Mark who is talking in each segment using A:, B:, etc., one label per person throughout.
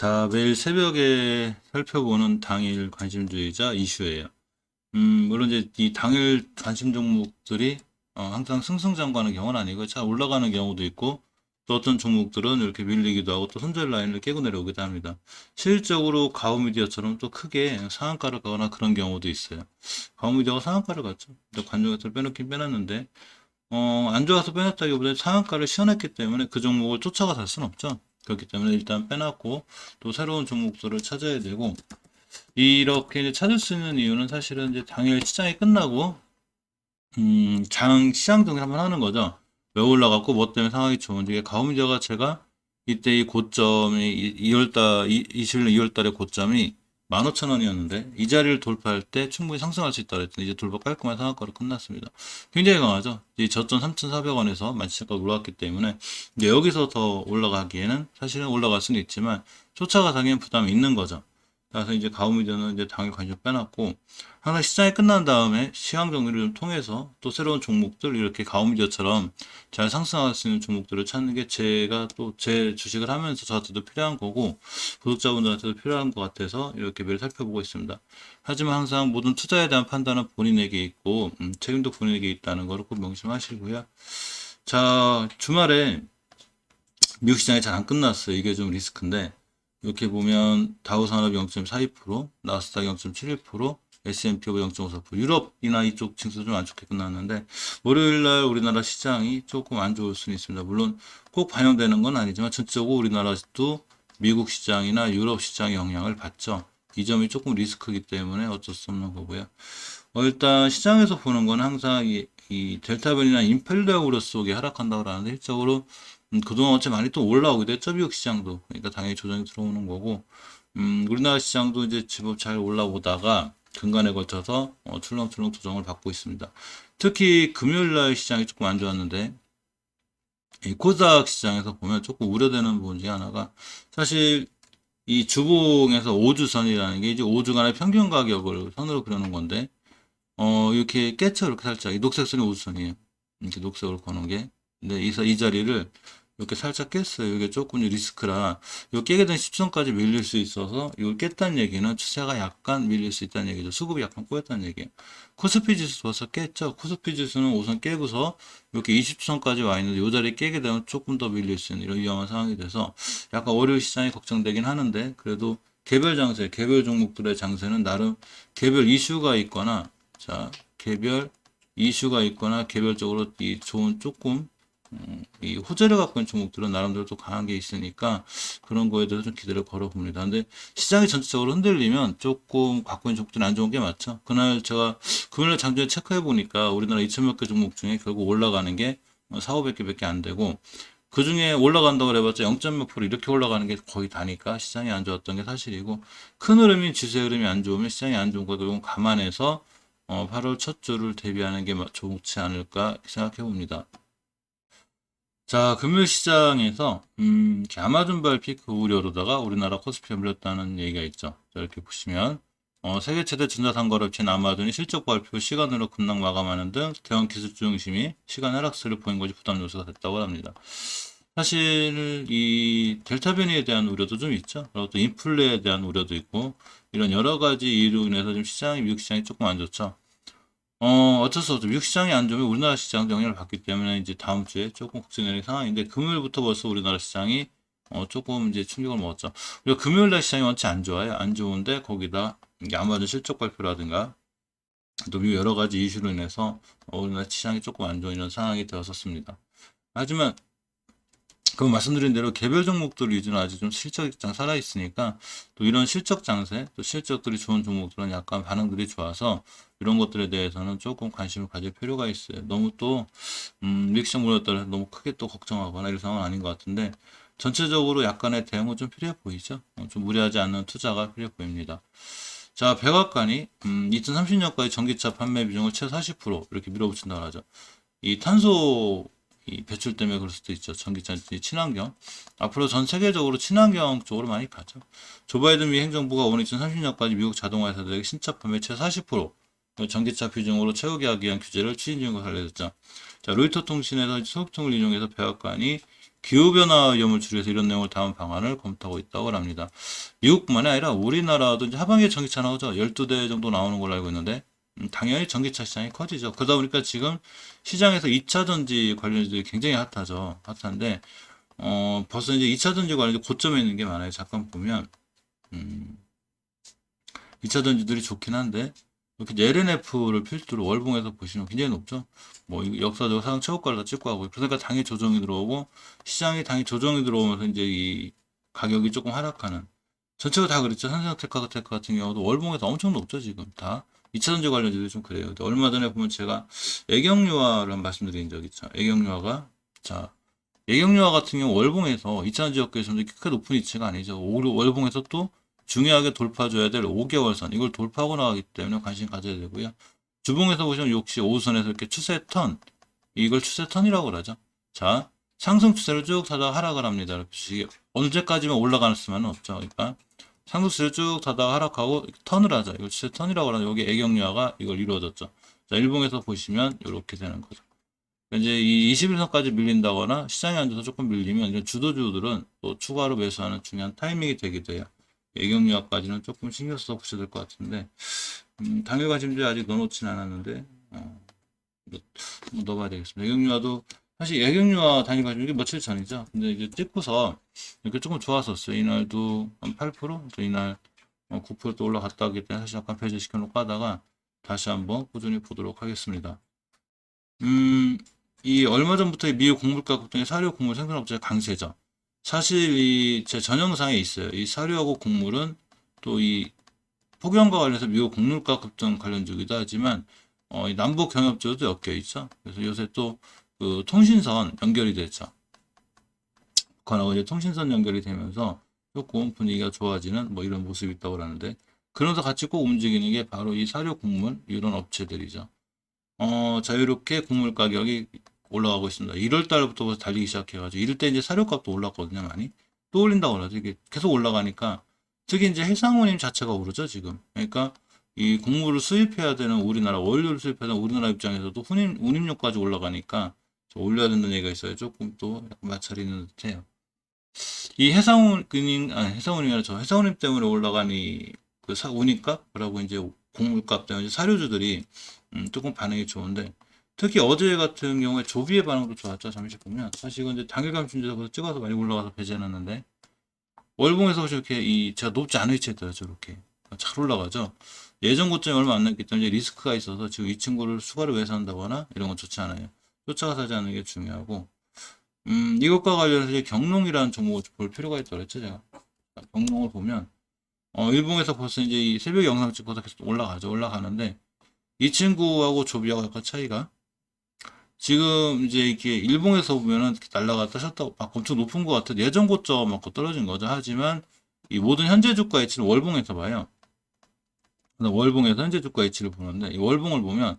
A: 자, 매일 새벽에 살펴보는 당일 관심주의자 이슈예요. 물론 이제 이 당일 관심 종목들이 항상 승승장구하는 경우는 아니고 잘 올라가는 경우도 있고 또 어떤 종목들은 이렇게 밀리기도 하고 또 손절 라인을 깨고 내려오기도 합니다. 실질적으로 가오미디어처럼 또 크게 상한가를 가거나 그런 경우도 있어요. 가오미디어가 상한가를 갔죠. 근데 관종에서 빼놓긴 빼놨는데 안 좋아서 빼놨다기보다 상한가를 시원했기 때문에 그 종목을 쫓아가 살 수는 없죠. 그렇기 때문에 일단 빼놨고 또 새로운 종목들을 찾아야 되고 이렇게 이제 찾을 수 있는 이유는 사실은 이제 당일 시장이 끝나고 장 시장 정리 한번 하는 거죠. 왜 올라갔고 뭐 때문에 상황이 좋은지 이게 가오미디어가 제가 이때 이 고점이 2월달 21년 2월달의 고점이 15,000원이었는데 이 자리를 돌파할 때 충분히 상승할 수 있다 그랬더니 이제 돌파 깔끔한 상한가로 끝났습니다. 굉장히 강하죠. 이 저점 3,400원에서 17,000원까지 올라갔기 때문에 이제 여기서 더 올라가기에는 사실은 올라갈 수는 있지만 쫓아가기엔 부담이 있는 거죠. 그래서 이제 가오미디어는 이제 당일 관심 빼놨고 항상 시장이 끝난 다음에 시황 정리를 좀 통해서 또 새로운 종목들 이렇게 가오미디어처럼 잘 상승할 수 있는 종목들을 찾는 게 제가 또 제 주식을 하면서 저한테도 필요한 거고 구독자분들한테도 필요한 것 같아서 이렇게 매일 살펴보고 있습니다. 하지만 항상 모든 투자에 대한 판단은 본인에게 있고 책임도 본인에게 있다는 걸 꼭 명심하시고요. 자, 주말에 미국 시장이 잘 안 끝났어요. 이게 좀 리스크인데 이렇게 보면 다우산업 0.42%, 나스닥 0.71%, S&P 0.54%, 유럽이나 이쪽 증시도 좀 안 좋게 끝났는데 월요일날 우리나라 시장이 조금 안 좋을 수는 있습니다. 물론 꼭 반영되는 건 아니지만 전적으로 우리나라도 미국 시장이나 유럽 시장의 영향을 받죠. 이 점이 조금 리스크이기 때문에 어쩔 수 없는 거고요. 일단 시장에서 보는 건 항상 이 델타 변이나 인플레 우려 속에 하락한다고 하는데 실적으로 그동안 어째 많이 또 올라오기도 했죠. 미국 시장도. 그러니까 당연히 조정이 들어오는 거고, 우리나라 시장도 이제 제법 잘 올라오다가 근간에 걸쳐서 출렁출렁 조정을 받고 있습니다. 특히 금요일 날 시장이 조금 안 좋았는데, 이 코스닥 시장에서 보면 조금 우려되는 부분 중에 하나가 사실 이 주봉에서 5주선이라는 게 이제 5주간의 평균 가격을 선으로 그려놓은 건데, 이렇게 깼죠. 이렇게 살짝. 이 녹색 선이 5주선이에요. 이렇게 녹색으로 거는 게. 근데 이 자리를 이렇게 살짝 깼어요. 이게 조금 리스크라, 이거 깨게 되면 10선까지 밀릴 수 있어서, 이걸 깼다는 얘기는 추세가 약간 밀릴 수 있다는 얘기죠. 수급이 약간 꼬였다는 얘기예요. 코스피 지수 벌써 깼죠. 코스피 지수는 우선 깨고서 이렇게 20선까지 와 있는데, 이 자리에 깨게 되면 조금 더 밀릴 수 있는 이런 위험한 상황이 돼서, 약간 월요일 시장이 걱정되긴 하는데, 그래도 개별 장세, 개별 종목들의 장세는 나름 개별 이슈가 있거나, 자, 개별 이슈가 있거나 개별적으로 이 좋은 조금 이 호재를 갖고 있는 종목들은 나름대로 또 강한 게 있으니까 그런 거에 대해서 좀 기대를 걸어 봅니다. 근데 시장이 전체적으로 흔들리면 조금 갖고 있는 종목들은 안 좋은 게 맞죠. 그날 제가 금요일 장중에 체크해 보니까 우리나라 2,000몇 개 종목 중에 결국 올라가는 게 4, 500개밖에 안 되고 그 중에 올라간다고 해봤자 0.몇 프로 이렇게 올라가는 게 거의 다니까 시장이 안 좋았던 게 사실이고 큰 흐름이 지수의 흐름이 안 좋으면 시장이 안 좋은 거 이건 감안해서 8월 첫 주를 대비하는 게 좋지 않을까 생각해 봅니다. 자, 금요일 시장에서 이렇게 아마존 발픽 그 우려로다가 우리나라 코스피에 물렸다는 얘기가 있죠. 자, 이렇게 보시면 세계 최대 전자상거래업체인 아마존이 실적 발표 시간으로 급락 마감하는 등 대형 기술 중심이 시간 하락세를 보인 것이 부담 요소가 됐다고 합니다. 사실 이 델타 변이에 대한 우려도 좀 있죠. 그리고 또 인플레에 대한 우려도 있고 이런 여러 가지 이유로 인해서 지금 시장이 미국 시장이 조금 안 좋죠. 어쩔 수 없죠. 미국 시장이 안 좋으면 우리나라 시장도 영향을 받기 때문에 이제 다음 주에 조금 걱정되는 상황인데 금요일부터 벌써 우리나라 시장이 조금 이제 충격을 먹었죠. 그리고 금요일 날 시장이 원체 안 좋아요. 안 좋은데 거기다 이게 아마존 실적 발표라든가 또 미국 여러 가지 이슈로 인해서 우리나라 시장이 조금 안 좋은 이런 상황이 되었었습니다. 하지만 그 말씀드린 대로 개별 종목들 위주는 아직 좀 실적 입장 살아 있으니까 또 이런 실적 장세, 또 실적들이 좋은 종목들은 약간 반응들이 좋아서 이런 것들에 대해서는 조금 관심을 가질 필요가 있어요. 너무 또 리액션 물에 따라서 너무 크게 또 걱정하거나 이런 상황은 아닌 것 같은데 전체적으로 약간의 대응은 좀 필요해 보이죠. 좀 무리하지 않는 투자가 필요해 보입니다. 자, 백악관이 2030년까지 전기차 판매 비중을 최소 40% 이렇게 밀어붙인다고 하죠. 이 탄소 이 배출 때문에 그럴 수도 있죠. 전기차 친환경. 앞으로 전 세계적으로 친환경 쪽으로 많이 가죠. 조 바이든 미 행정부가 오는 2030년까지 미국 자동화 회사들에게 신차 판매 최 40% 전기차 비중으로 채우기 하기 위한 규제를 추진 중인 것을 알려졌죠. 자, 로이터 통신에서 소속통을 인용해서 백악관이 기후변화 위험을 줄여서 이런 내용을 담은 방안을 검토하고 있다고 합니다. 미국뿐만이 아니라 우리나라도 이제 하반기에 전기차 나오죠. 12대 정도 나오는 걸로 알고 있는데 당연히 전기차 시장이 커지죠. 그러다 보니까 지금 시장에서 2차 전지 관련주들이 굉장히 핫하죠. 핫한데 벌써 이제 2차 전지 관련주 고점에 있는 게 많아요. 잠깐 보면 2차 전지들이 좋긴 한데 이렇게 LNF를 필두로 월봉에서 보시면 굉장히 높죠. 뭐 역사적으로 사상 최고가를 다 찍고 하고 그러니까 당일 조정이 들어오고 시장이 당일 조정이 들어오면서 이제 이 가격이 조금 하락하는 전체가 다 그랬죠. 삼성테크 같은 경우도 월봉에서 엄청 높죠. 지금 다 2차 전지 관련주들이 좀 그래요. 근데 얼마 전에 보면 제가 애경유화를 말씀드린 적 있죠. 애경유화가 자 애경유화 같은 경우 월봉에서 2차 전지 업계에서는 그렇게 높은 위치가 아니죠. 월봉에서 또 중요하게 돌파줘야 될 5개월선 이걸 돌파하고 나가기 때문에 관심 가져야 되고요. 주봉에서 보시면 역시 5선에서 이렇게 추세턴 이걸 추세턴이라고 그러죠. 자 상승 추세를 쭉 타다가 하락을 합니다. 이렇게 언제까지만 올라갈 수만은 없죠. 그러니까 상승 추세를 쭉 타다가 하락하고 턴을 하죠. 이걸 추세턴이라고 하는 여기 애경유화가 이걸 이루어졌죠. 자 일봉에서 보시면 이렇게 되는 거죠. 이제 이 21선까지 밀린다거나 시장이 앉아서 조금 밀리면 이제 주도주들은 또 추가로 매수하는 중요한 타이밍이 되기도 해요. 애경유화까지는 조금 신경 써서 보셔야 될 것 같은데 당일 관심주에 아직 넣어놓진 않았는데 한번 넣어봐야 되겠습니다. 애경유화도 사실 애경유화 당일 관심주 며칠 전이죠. 근데 이제 찍고서 이렇게 조금 좋았었어요. 이날도 한 8%? 또 이날 9%또 올라갔다 하기 때문에 사실 약간 배제시켜 놓고 하다가 다시 한번 꾸준히 보도록 하겠습니다. 이 얼마 전부터 이 미국 곡물가 급등의 사료 곡물 생산업체의 강세죠. 사실 이 제 전 영상에 있어요. 이 사료하고 곡물은 또 이 폭염과 관련해서 미국 곡물가 급등 관련주기도 하지만 이 남북 경협주도 엮여 있죠. 그래서 요새 또 그 통신선 연결이 됐죠. 북한하고 이제 통신선 연결이 되면서 조금 분위기가 좋아지는 뭐 이런 모습이 있다고 하는데 그러면서 같이 꼭 움직이는 게 바로 이 사료 곡물 이런 업체들이죠. 자유롭게 곡물 가격이 올라가고 있습니다. 1월 달부터 달리기 시작해가지고 이럴 때 이제 사료값도 올랐거든요, 많이. 또 올린다고 그러죠. 이게 계속 올라가니까 특히 이제 해상운임 자체가 오르죠, 지금. 그러니까 이 곡물을 수입해야 되는 우리나라 원료를 수입해야 되는 우리나라 입장에서도 운임료까지 올라가니까 올려야 된다는 얘기가 있어요. 조금 또 약간 마찰이 있는 듯해요. 이 해상운임 아니 해상운임이 아니라 저 해상운임 때문에 올라간 이그 운임값이라고 이제 곡물값 때문에 사료주들이 조금 반응이 좋은데 특히 어제 같은 경우에 조비의 반응도 좋았죠. 잠시 보면 사실 이건 이제 당일감 순제에서 찍어서 많이 올라가서 배제해놨는데 월봉에서 이렇게 이 제가 높지 않은 위치에 있어요. 저렇게 잘 올라가죠. 예전 고점이 얼마 안 났기 때문에 리스크가 있어서 지금 이 친구를 수가를 외산다거나 이런 건 좋지 않아요. 쫓아가서 하지 않는 게 중요하고 이것과 관련해서 이제 경농이라는 종목을 볼 필요가 있다고 그랬죠. 제가 경농을 보면 일봉에서 벌써 이제 이 새벽 영상 찍고서 계속 올라가죠. 올라가는데 이 친구하고 조비하고 약간 차이가 지금 이제 이렇게 일봉에서 보면은 이렇게 날라갔다 셨다 막 엄청 높은 것 같아 예전 고점 맞고 떨어진 거죠. 하지만 이 모든 현재 주가 위치를 월봉에서 봐요. 월봉에서 현재 주가 위치를 보는데 이 월봉을 보면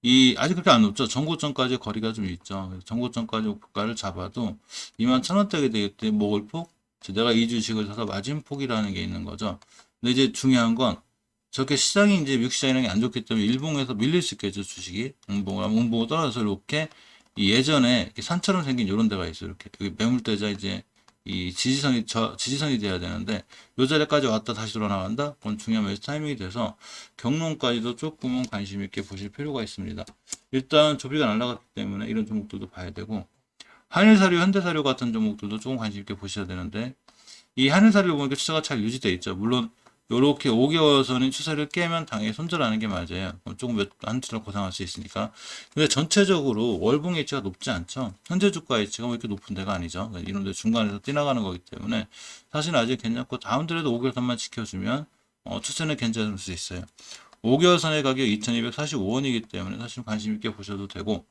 A: 이 아직 그렇게 안 높죠. 전고점까지 거리가 좀 있죠. 전고점까지 목표가를 잡아도 21,000원대가 되겠대. 목을폭 내가 이 주식을 사서 마진폭이라는 게 있는 거죠. 근데 이제 중요한 건 저렇게 시장이 이제 미국 시장이라는 게 안 좋기 때문에 일봉에서 밀릴 수 있겠죠. 주식이 음봉으로 떨어져서 이렇게 이 예전에 이렇게 산처럼 생긴 이런 데가 있어요. 이렇게 여기 매물대자 이제 이 지지선이 돼야 되는데 요 자리까지 왔다 다시 돌아나간다. 그건 중요한 매수 타이밍이 돼서 경론까지도 조금은 관심 있게 보실 필요가 있습니다. 일단 조비가 날라갔기 때문에 이런 종목들도 봐야 되고 한일사료, 현대사료 같은 종목들도 조금 관심 있게 보셔야 되는데 이 한일사료 보니까 추세가 잘 유지돼 있죠. 물론 요렇게 5개월 선인 추세를 깨면 당연히 손절하는 게 맞아요. 조금 한치를 고생할 수 있으니까. 근데 전체적으로 월봉 예치가 높지 않죠. 현재 주가 예치가 뭐 이렇게 높은 데가 아니죠. 이런 데 중간에서 뛰나가는 거기 때문에 사실 아직 괜찮고 다음 달에도 5개월 선만 지켜주면 추세는 괜찮을 수 있어요. 5개월 선의 가격 2,245원이기 때문에 사실 관심 있게 보셔도 되고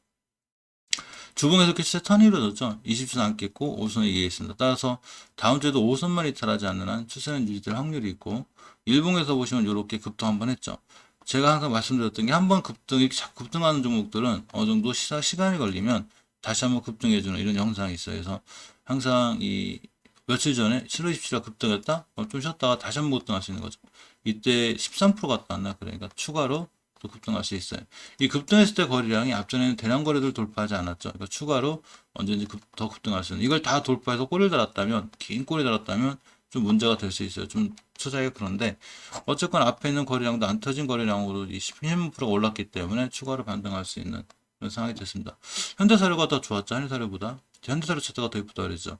A: 주봉에서 이렇게 추세 턴이 이루어졌죠. 20선 안겠고 5선에 이에 있습니다. 따라서 다음 주에도 5선만 이탈하지 않는 한 추세는 유지될 확률이 있고 일봉에서 보시면 이렇게 급등 한번 했죠. 제가 항상 말씀드렸던 게 한번 급등하는 종목들은 어느 정도 시간이 걸리면 다시 한번 급등해주는 이런 영상이 있어요. 그래서 항상 이 며칠 전에 7월 27일 급등했다? 좀 쉬었다가 다시 한번 급등할 수 있는 거죠. 이때 13% 갔다 왔나? 그러니까 추가로 또 급등할 수 있어요. 이 급등했을 때 거래량이 앞전에는 대량 거래를 돌파하지 않았죠. 그러니까 추가로 언제든지 더 급등할 수 있는, 이걸 다 돌파해서 꼬리를 달았다면, 긴 꼬리 달았다면 좀 문제가 될 수 있어요. 좀 투자하기 그런데 어쨌건 앞에 있는 거래량도 안 터진 거래량으로 이 10%가 올랐기 때문에 추가로 반등할 수 있는 그런 상황이 됐습니다. 현대사료가 더 좋았죠. 현대사료보다. 현대사료 차트가 더 이쁘다 그랬죠.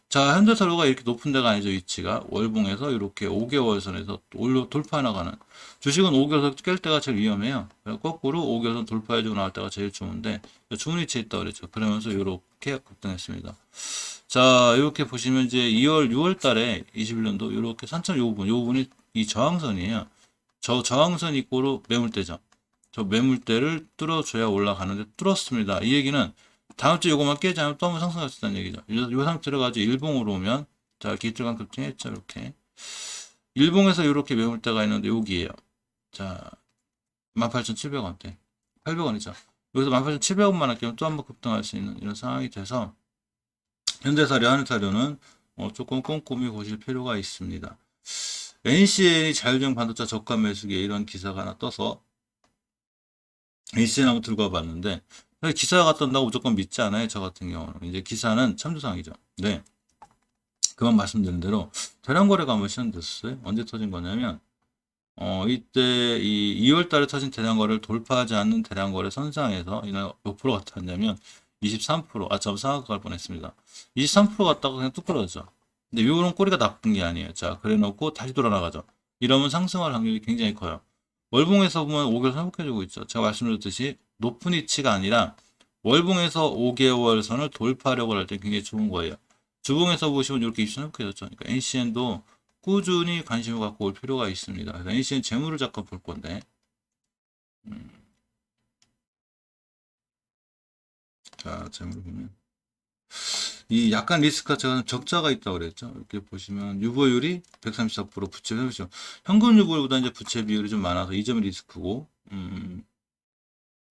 A: 자, 현대사료가 이렇게 높은 데가 아니죠. 위치가 월봉에서 이렇게 5개월 선에서 올려 돌파 나가는, 주식은 5개월선 깰 때가 제일 위험해요. 거꾸로 5개월선 돌파해주고 나올 때가 제일 좋은데 좋은 위치에 있다 그랬죠. 그러면서 이렇게 급등했습니다. 자, 이렇게 보시면 이제 2월, 6월 달에 21년도 이렇게 3.5분, 요 부분이 이 저항선이에요. 저 저항선 이꼬로 매물대죠. 저 매물대를 뚫어줘야 올라가는데 뚫었습니다. 이 얘기는 다음 주 요거만 깨지 않으면 또 한번 상승할 수 있다는 얘기죠. 요 상태로 가지고 일봉으로 오면, 자, 이렇게 이틀간 급등했죠. 이렇게. 일봉에서 이렇게 매물대가 있는데 여기에요. 자, 18,700원대. 800원이죠. 여기서 18,700원만 아끼면 또 한번 급등할 수 있는 이런 상황이 돼서 현대사료, 한일사료는 조금 꼼꼼히 보실 필요가 있습니다. NCN이 자율주행 반도체 저가 매수기에 이런 기사가 하나 떠서 NCN 한번 들고 와봤는데, 기사가 뜬다고 무조건 믿지 않아요. 저 같은 경우는. 이제 기사는 참조상이죠. 네. 그만 말씀드린 대로 대량 거래가 한번 시작됐어요. 언제 터진 거냐면, 이때 이 2월 달에 터진 대량 거래를 돌파하지 않는 대량 거래 선상에서 이날 몇 프로 갔다냐면 23%, 점 상한가 갈 뻔했습니다. 23% 갔다가 그냥 뚝 떨어졌죠. 근데 요런 꼬리가 나쁜 게 아니에요. 자, 그래 놓고 다시 돌아나가죠. 이러면 상승할 확률이 굉장히 커요. 월봉에서 보면 5개월 회복해주고 있죠. 제가 말씀드렸듯이 높은 위치가 아니라 월봉에서 5개월 선을 돌파하려고 할 때 굉장히 좋은 거예요. 주봉에서 보시면 이렇게 입신 회복해졌죠. 그러니까 NCN도 꾸준히 관심을 갖고 올 필요가 있습니다. 그래서 NCN 재물을 잠깐 볼 건데, 자, 재물 보면 이 약간 리스크가 제가 적자가 있다고 그랬죠. 이렇게 보시면 유보율이 134%, 부채 비율이죠. 현금 유보율보다 이제 부채 비율이 좀 많아서 이 점이 리스크고,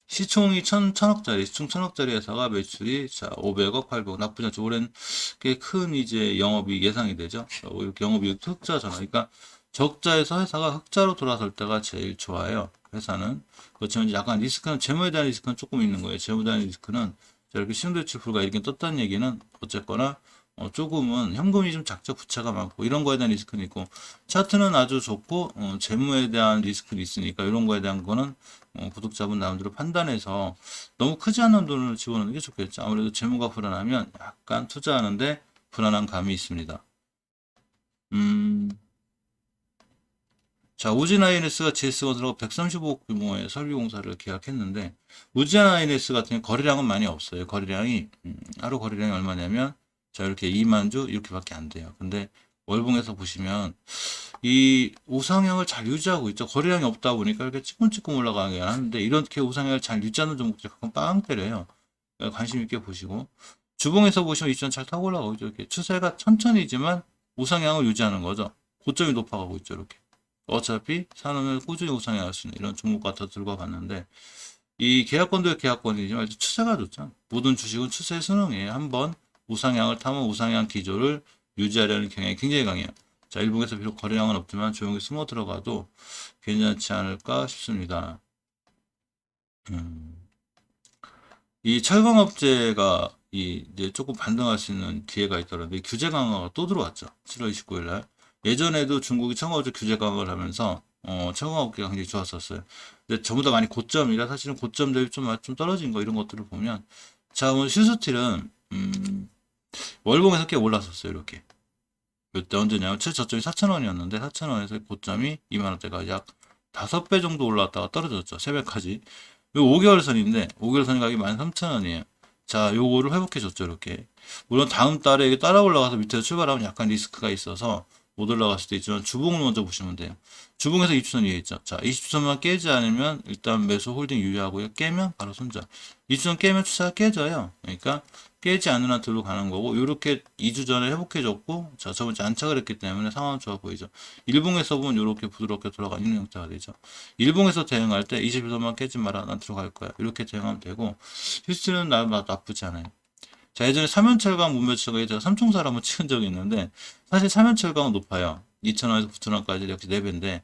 A: 시총이 천억짜리, 시총 천억짜리 회사가 매출이 자 500억, 800억 나쁘지 않죠. 올해는 꽤 큰 이제 영업이 예상이 되죠. 이렇게 영업이 흑자잖아. 그러니까 적자에서 회사가 흑자로 돌아설 때가 제일 좋아요. 회사는. 그렇지만 이제 약간 리스크는, 재무에 대한 리스크는 조금 있는 거예요. 재무에 대한 리스크는 이렇게 신용대출 불가 이렇게 떴다는 얘기는 어쨌거나 조금은 현금이 좀 작죠. 부채가 많고 이런 거에 대한 리스크는 있고, 차트는 아주 좋고 재무에 대한 리스크는 있으니까 이런 거에 대한 거는 구독자분 나름대로 판단해서 너무 크지 않은 돈을 집어넣는 게 좋겠죠. 아무래도 재무가 불안하면 약간 투자하는데 불안한 감이 있습니다. 자, 우진 INS가 GS건설하고 135억 규모의 설비공사를 계약했는데, 우진 INS 같은 경우 거래량은 많이 없어요. 거래량이 하루 거래량이 얼마냐면 자, 이렇게 2만 주 이렇게밖에 안 돼요. 근데 월봉에서 보시면 이 우상향을 잘 유지하고 있죠. 거래량이 없다 보니까 이렇게 찌끔찌끔 올라가게 하는데, 이렇게 우상향을 잘 유지하는 종목들이 가끔 빵 때려요. 그러니까 관심 있게 보시고, 주봉에서 보시면 이전 잘 타고 올라가고 있죠. 이렇게 추세가 천천히지만 우상향을 유지하는 거죠. 고점이 높아가고 있죠. 이렇게. 어차피 산업을 꾸준히 우상향할 수 있는 이런 종목 같아 들고 봤는데, 이 계약권도 계약권이지만 추세가 좋죠. 모든 주식은 추세 순응이에요. 한번 우상향을 타면 우상향 기조를 유지하려는 경향이 굉장히 강해요. 자, 일봉에서 비록 거래량은 없지만 조용히 숨어 들어가도 괜찮지 않을까 싶습니다. 이 철강업체가 이제 조금 반등할 수 있는 기회가 있더라는데, 규제 강화가 또 들어왔죠. 7월 29일 날. 예전에도 중국이 철강업체 규제 강화를 하면서 철강업계가 굉장히 좋았었어요. 근데 전부 다 많이 고점이라 사실은 고점 대비 좀 떨어진 거 이런 것들을 보면, 자, 오늘 슈스틸은 월봉에서 꽤 올랐었어요. 이렇게. 이때 언제냐면 최저점이 4,000원이었는데 4,000원에서 고점이 2만원대가 약 5배 정도 올라왔다가 떨어졌죠. 새벽까지. 요 5개월 선인데 5개월 선 가격이 13,000원이에요. 자, 요거를 회복해 줬죠. 이렇게. 물론 다음 달에 이게 따라 올라가서 밑에서 출발하면 약간 리스크가 있어서 못 올라갈 수도 있지만, 주봉을 먼저 보시면 돼요. 주봉에서 20선 위에 있죠. 자, 20선만 깨지 않으면 일단 매수 홀딩 유의하고요. 깨면 바로 손절. 20선 깨면 추세가 깨져요. 그러니까 깨지 않는 한 들로 가는 거고, 이렇게 2주 전에 회복해줬고, 자, 저번주에 안착을 했기 때문에 상황은 좋아 보이죠. 일봉에서 보면 이렇게 부드럽게 돌아가는 형태가 되죠. 일봉에서 대응할 때 21선만 깨지 마라, 난 들어갈 거야. 이렇게 대응하면 되고, 실수는 나쁘지 않아요. 자, 예전에 삼연철강, 문매철강에 제가 삼총사를 한번 찍은 적이 있는데, 사실 삼연철강은 높아요. 2,000원에서 9,000원까지 역시 4배인데,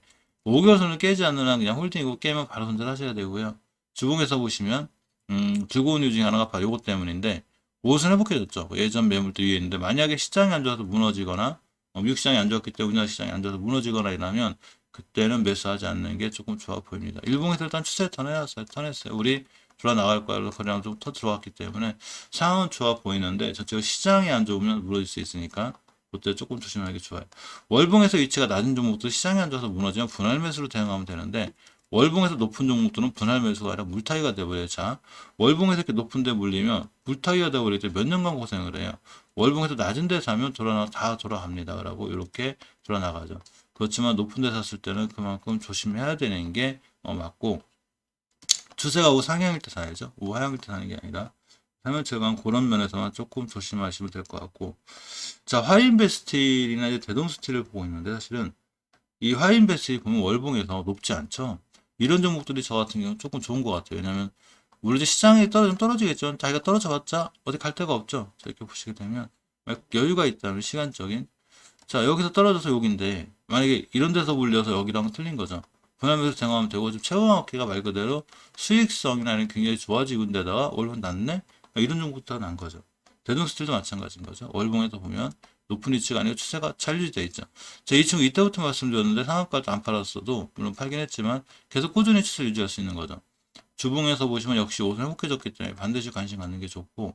A: 5개월선을 깨지 않는 한 그냥 홀딩이고 깨면 바로 손절하셔야 되고요. 주봉에서 보시면 즐거운 이유 중에 하나가 바로 요것 때문인데 옷은 회복해졌죠. 예전 매물도 위에 있는데 만약에 시장이 안 좋아서 무너지거나 미국 시장이 안 좋았기 때문에 우리나라 시장이 안 좋아서 무너지거나 이러면 그때는 매수하지 않는 게 조금 좋아 보입니다. 일봉에서 일단 추세 턴했어요. 우리 돌아 나갈 거야. 그래서 거래량 좀 더 들어왔기 때문에 상황은 좋아 보이는데 저쪽 시장이 안 좋으면 무너질 수 있으니까 그때 조금 조심하는 게 좋아요. 월봉에서 위치가 낮은 종목도 시장이 안 좋아서 무너지면 분할 매수로 대응하면 되는데 월봉에서 높은 종목들은 분할 매수가 아니라 물타기가 돼버려요. 자, 월봉에서 이렇게 높은 데 물리면 물타기가 돼버릴 때 몇 년간 고생을 해요. 월봉에서 낮은 데 사면 다 돌아갑니다. 그러고 이렇게 돌아나가죠. 그렇지만 높은 데 샀을 때는 그만큼 조심해야 되는 게 맞고 추세가 우상향일 때 사야죠. 우하향일 때 사는 게 아니라 사면체감 그런 면에서만 조금 조심하시면 될 것 같고 자 화인베스틸이나 이제 대동스틸을 보고 있는데 사실은 이 화인베스틸 보면 월봉에서 높지 않죠. 이런 종목들이 저 같은 경우는 조금 좋은 것 같아요. 왜냐하면 물론 이제 시장이 떨어지겠죠. 자기가 떨어져봤자 어디 갈 데가 없죠. 자, 이렇게 보시게 되면 여유가 있다면 시간적인 자 여기서 떨어져서 여기인데 만약에 이런 데서 물려서 여기랑 틀린 거죠. 분할매수 대응하면 되고 지금 채워넣기가 말 그대로 수익성이나 이런 굉장히 좋아지고 있는 데다가 월봉 낮네? 이런 종목부터가 난 거죠. 대동스틸도 마찬가지인 거죠. 월봉에서 보면 높은 위치가 아니고 추세가 잘 유지되어 있죠. 제가 이 친구 이때부터 말씀드렸는데 상한가도 안 팔았어도 물론 팔긴 했지만 계속 꾸준히 추세를 유지할 수 있는 거죠. 주봉에서 보시면 역시 옷은 회복해졌기 때문에 반드시 관심 갖는 게 좋고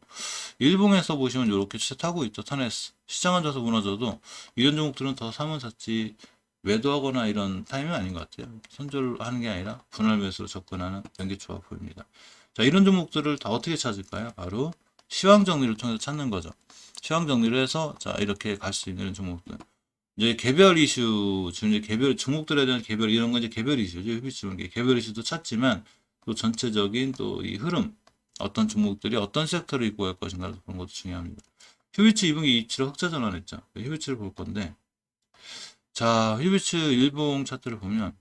A: 일봉에서 보시면 이렇게 추세 타고 있죠. 턴했어. 시장 앉아서 무너져도 이런 종목들은 더 사면 샀지 매도하거나 이런 타이밍 아닌 것 같아요. 손절하는 게 아니라 분할 매수로 접근하는 연기 좋아 보입니다. 자, 이런 종목들을 다 어떻게 찾을까요? 바로 시황 정리를 통해서 찾는 거죠. 시황 정리를 해서 자 이렇게 갈 수 있는 종목들. 이제 개별 이슈, 지금 이제 개별 종목들에 대한 개별 이런 건 이제 개별 이슈죠. 휴비치는 게 개별 이슈도 찾지만 또 전체적인 또 이 흐름, 어떤 종목들이 어떤 섹터를 입고 갈 것인가 그런 것도 중요합니다. 휴비치 2분기 이치로 흑자 전환했죠. 휴비치를 볼 건데, 자 휴비치 일봉 차트를 보면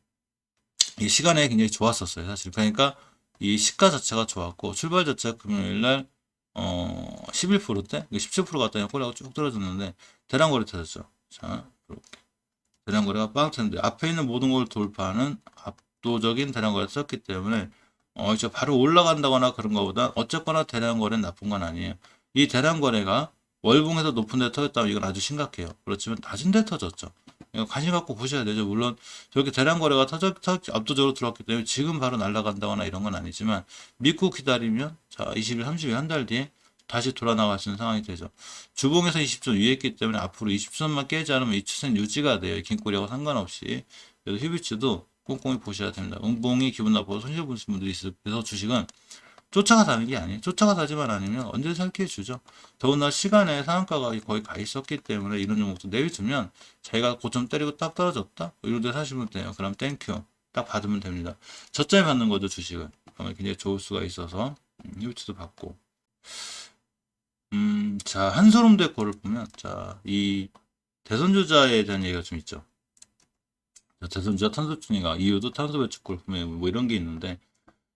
A: 이 시간에 굉장히 좋았었어요. 사실 그러니까 이 시가 자체가 좋았고 출발 자체가 금요일 날 11%대 17% 갔다가 꼬리가 쭉 떨어졌는데 대량거래 터졌죠. 자 이렇게 대량거래가 빵 쳤는데 앞에 있는 모든 걸 돌파하는 압도적인 대량거래가 썼기 때문에 이제 바로 올라간다거나 그런 거보다 어쨌거나 대량거래는 나쁜 건 아니에요. 이 대량거래가 월봉에서 높은 데 터졌다면 이건 아주 심각해요. 그렇지만 낮은 데 터졌죠. 이거 관심 갖고 보셔야 되죠. 물론 저렇게 대량 거래가 압도적으로 들어왔기 때문에 지금 바로 날아간다거나 이런 건 아니지만 믿고 기다리면 자 20일, 30일 한 달 뒤에 다시 돌아 나갈 수 있는 상황이 되죠. 주봉에서 20선 위에 있기 때문에 앞으로 20선만 깨지 않으면 이 추세는 유지가 돼요. 긴 꼬리하고 상관없이. 그래서 휴비츠도 꼼꼼히 보셔야 됩니다. 음봉이 기분 나빠서 손실 보신 분들이 있어요. 그래서 주식은 쫓아가 사는 게 아니에요. 쫓아가 사지만 않으면 언제 살게 해주죠. 더군다나 시간에 상한가가 거의 가 있었기 때문에 이런 종목도 내비두면 자기가 고점 때리고 딱 떨어졌다? 이런 데 사시면 돼요. 그럼 땡큐. 딱 받으면 됩니다. 저점에 받는 거죠, 주식은. 그러면 굉장히 좋을 수가 있어서 휴치도 받고. 자, 한솔음대코를 보면 자, 이 대선주자에 대한 얘기가 좀 있죠. 자, 대선주자 탄소중위가 이유도 탄소 배출을 보면 뭐 이런 게 있는데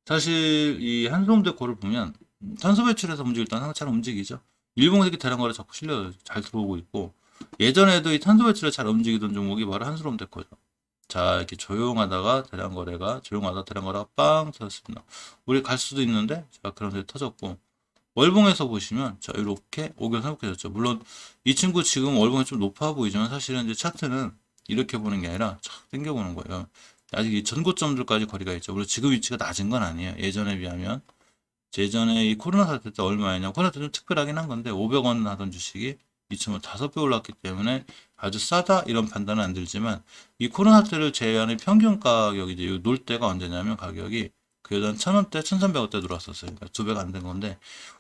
A: 사실 이 한솔음대코를 보면 탄소 배출해서 움직일 때 항상 잘 움직이죠. 일본에서 이렇게 대량거래 자꾸 실려 잘 들어오고 있고 예전에도 이 탄소 배출에 잘 움직이던 종목이 바로 한솔음대코죠. 자 이렇게 조용하다가 대량거래가 빵 터졌습니다. 우리 갈 수도 있는데 자 그런 데 터졌고 월봉에서 보시면 자 이렇게 5개월 회복해졌죠. 물론 이 친구 지금 월봉이 좀 높아 보이지만 사실은 이제 차트는 이렇게 보는 게 아니라 착 당겨보는 거예요. 아직 이 전고점들까지 거리가 있죠. 물론 지금 위치가 낮은 건 아니에요. 예전에 비하면. 예전에 이 코로나 사태 때 얼마였냐. 코로나 때 좀 특별하긴 한 건데 500원 하던 주식이 이 친구 5배 올랐기 때문에 아주 싸다 이런 판단은 안 들지만 이 코로나 사태를 제외하는 평균 가격이 이제 놀 때가 언제냐면 가격이 그 여전 1,000원대, 1,300원대 들어왔었어요. 그러니까 2배가 안 된 건데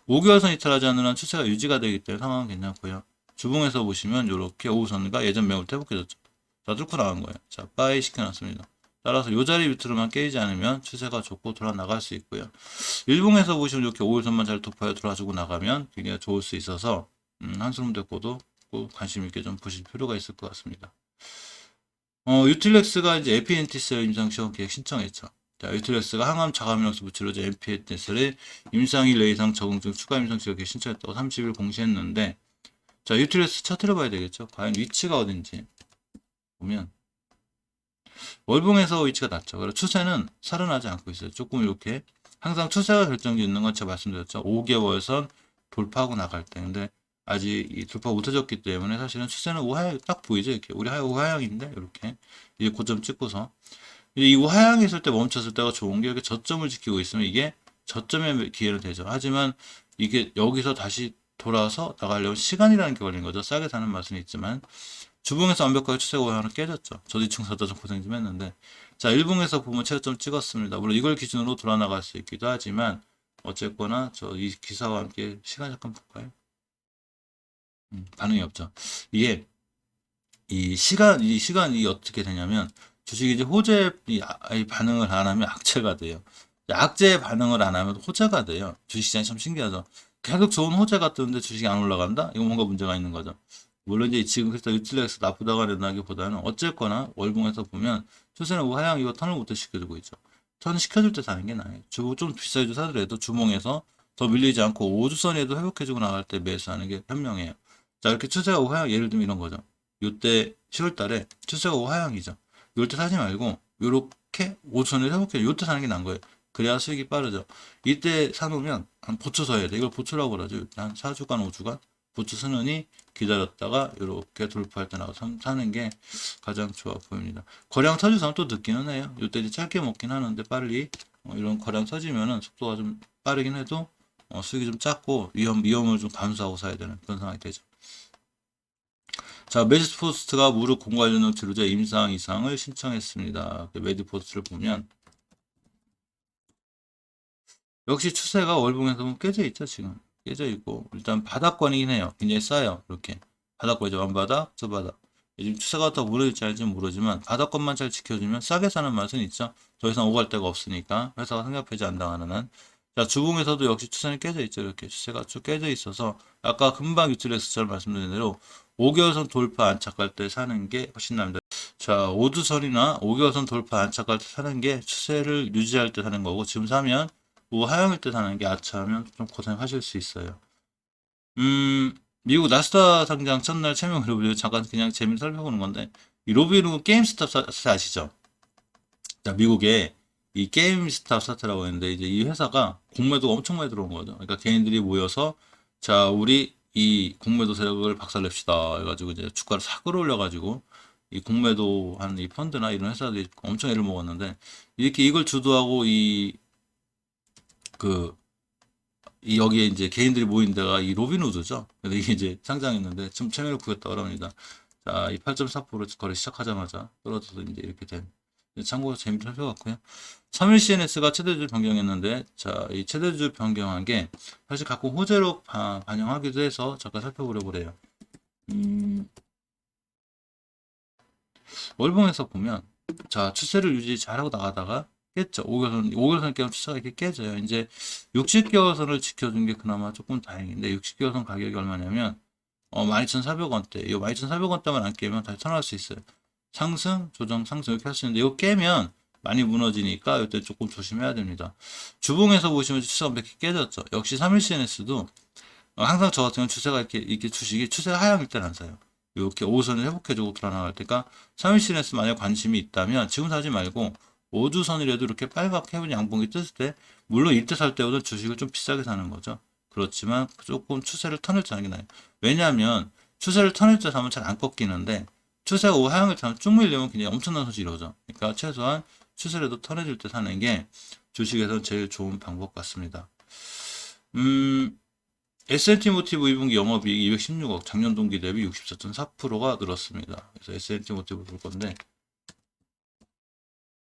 A: 5개월선 이탈하지 않는 한 추세가 유지가 되기 때문에 상황은 괜찮고요. 주봉에서 보시면 이렇게 오후선과 예전 매물 회복해졌죠. 다 뚫고 나간 거예요. 자, 바이 시켜놨습니다. 따라서 이 자리 밑으로만 깨지지 않으면 추세가 좋고 돌아 나갈 수 있고요. 일봉에서 보시면 이렇게 5일선만 잘 도파에 돌아주고 나가면 굉장히 좋을 수 있어서 한숨 데코도 꼭 관심 있게 좀 보실 필요가 있을 것 같습니다. 유틸렉스가 이제 에피엔티셀 임상시험 계획 신청했죠. 자, 유틸렉스가 항암 자가면역수 부치로 이제 에피엔티셀의 임상 1, 이상 적응증 추가 임상시험 계획 신청했다고 30일 공시했는데 자, 유틸렉스 차트를 봐야 되겠죠. 과연 위치가 어딘지 보면 월봉에서 위치가 낮죠. 그래서 추세는 살아나지 않고 있어요. 조금 이렇게 항상 추세가 결정짓는 건 제가 말씀드렸죠. 5개월 선 돌파하고 나갈 때. 근데 아직 이 돌파 못해졌기 때문에 사실은 추세는 우하향 딱 보이죠. 이렇게 우리 우하향인데 이렇게 이제 고점 찍고서 이 우하향이 있을 때 멈췄을 때가 좋은 게 이렇게 저점을 지키고 있으면 이게 저점의 기회는 되죠. 하지만 이게 여기서 다시 돌아서 나가려면 시간이라는 게 걸린 거죠. 싸게 사는 맛은 있지만 주봉에서 완벽하게 추세 우하향을 깨졌죠. 저도 이 층사도 좀 고생 좀 했는데 자 일봉에서 보면 최저점 찍었습니다. 물론 이걸 기준으로 돌아나갈 수 있기도 하지만 어쨌거나 저 이 기사와 함께 시간 잠깐 볼까요? 반응이 없죠. 이게 이 시간이 어떻게 되냐면 주식이 이제 호재 이 반응을 안 하면 악재가 돼요. 악재 반응을 안 하면 호재가 돼요. 주식시장이 참 신기하죠. 계속 좋은 호재가 뜨는데 주식이 안 올라간다? 이건 뭔가 문제가 있는 거죠. 물론 이제 지금 그래서 유틸렉스 나쁘다가 된다기보다는 어쨌거나 월봉에서 보면 추세는 우하향 이거 턴을 못 시켜주고 있죠. 턴 시켜줄 때 사는 게 나아요. 좀 비싸게 사더라도 주봉에서 더 밀리지 않고 5주선에도 회복해주고 나갈 때 매수하는 게 현명해요. 자 이렇게 추세가 우하향 예를 들면 이런 거죠. 요때 10월 달에 추세가 우하향이죠. 요때 사지 말고 요렇게 5천을 회복해 요때 사는 게 나은 거예요. 그래야 수익이 빠르죠. 이때 사놓으면 한 보초 서야 돼. 이걸 보초라고 그러죠. 한 4주간 5주간 보초 서느니 기다렸다가 이렇게 돌파할 때 나와서 사는 게 가장 좋아 보입니다. 거량 터지면 또 늦기는 해요. 요때 이제 짧게 먹긴 하는데 빨리 이런 거량 터지면은 속도가 좀 빠르긴 해도 수익이 좀 작고 위험을 좀 감수하고 사야 되는 그런 상황이 되죠. 자, 매직포스트가 무릎 공관련용 치료제 임상 이상을 신청했습니다. 매직포스트를 보면 역시 추세가 월봉에서 보면 깨져 있죠, 지금. 깨져 있고 일단 바닥권이긴 해요. 굉장히 싸요. 이렇게 바닥권이죠. 완바닥, 저바닥. 지금 추세가 더 무너질지 알지는 모르지만 바닥권만 잘 지켜주면 싸게 사는 맛은 있죠. 더 이상 오갈 데가 없으니까 회사가 성격폐지 안 당하는 한. 자, 주봉에서도 역시 추세는 깨져 있죠. 이렇게 추세가 쭉 깨져 있어서 아까 금방 유틸렉스처럼 말씀드린 대로 5개월선 돌파 안착할 때 사는 게 훨씬 납니다. 자, 5주선이나 5개월선 돌파 안착할 때 사는 게 추세를 유지할 때 사는 거고 지금 사면 하향일 때 사는 게 아차하면 좀 고생하실 수 있어요. 미국 나스닥 상장 첫날 채용 리뷰 잠깐 그냥 재미를 살펴보는 건데 이 로비는 게임스탑 사태 아시죠? 자, 미국에 이 게임스탑 사태라고 했는데 이제 이 회사가 공매도가 엄청 많이 들어온 거죠. 그러니까 개인들이 모여서 자 우리 이 공매도 세력을 박살냅시다 해가지고 이제 주가를 싹 끌어올려가지고 이 공매도 하는 이 펀드나 이런 회사들이 엄청 애를 먹었는데 이렇게 이걸 주도하고 여기에 이제 개인들이 모인 데가 이 로빈후드죠. 그래서 이게 이제 상장했는데 좀 체면을 구겼다고 합니다. 자, 이 8.4% 거래 시작하자마자 떨어져서 이제 이렇게 된. 참고로 재미를 살펴봤고요. 3일 CNS가 최대주 변경했는데, 자, 이 최대주 변경한 게 사실 갖고 호재로 반영하기도 해서 잠깐 살펴보려고 그래요. 월봉에서 보면, 자, 추세를 유지 잘하고 나가다가 깼죠. 5개월선 깨면 추세가 이렇게 깨져요. 이제 60개월선을 지켜준 게 그나마 조금 다행인데 60개월선 가격이 얼마냐면 12,400원대. 이 12,400원대만 안 깨면 다시 턴할 수 있어요. 상승, 조정, 상승 이렇게 할 수 있는데 이거 깨면 많이 무너지니까 이때 조금 조심해야 됩니다. 주봉에서 보시면 추세가 이렇게 깨졌죠. 역시 3일 CNS도 항상 저 같은 경우는 추세가 이렇게 주식이 추세 하향일 때는 안 사요. 이렇게 5선을 회복해주고 돌아나갈 때가 3일 CNS 만약 관심이 있다면 지금 사지 말고 5주선이라도 이렇게 빨갛게 해본 양봉이 떴을 때 물론 이때 살 때보다 주식을 좀 비싸게 사는 거죠. 그렇지만 조금 추세를 턴을 짜는 게 나아요. 왜냐하면 추세를 턴을 짜 사면 잘 안 꺾이는데 추세가 우하향을 타면 쭉 밀리면 굉장히 엄청난 손실이 오죠. 그러니까 최소한 추세라도 턴해줄 때 사는 게 주식에서 제일 좋은 방법 같습니다. S&T 모티브 2분기 영업이익 216억, 작년 동기 대비 64.4%가 늘었습니다. 그래서 S&T 모티브 볼 건데,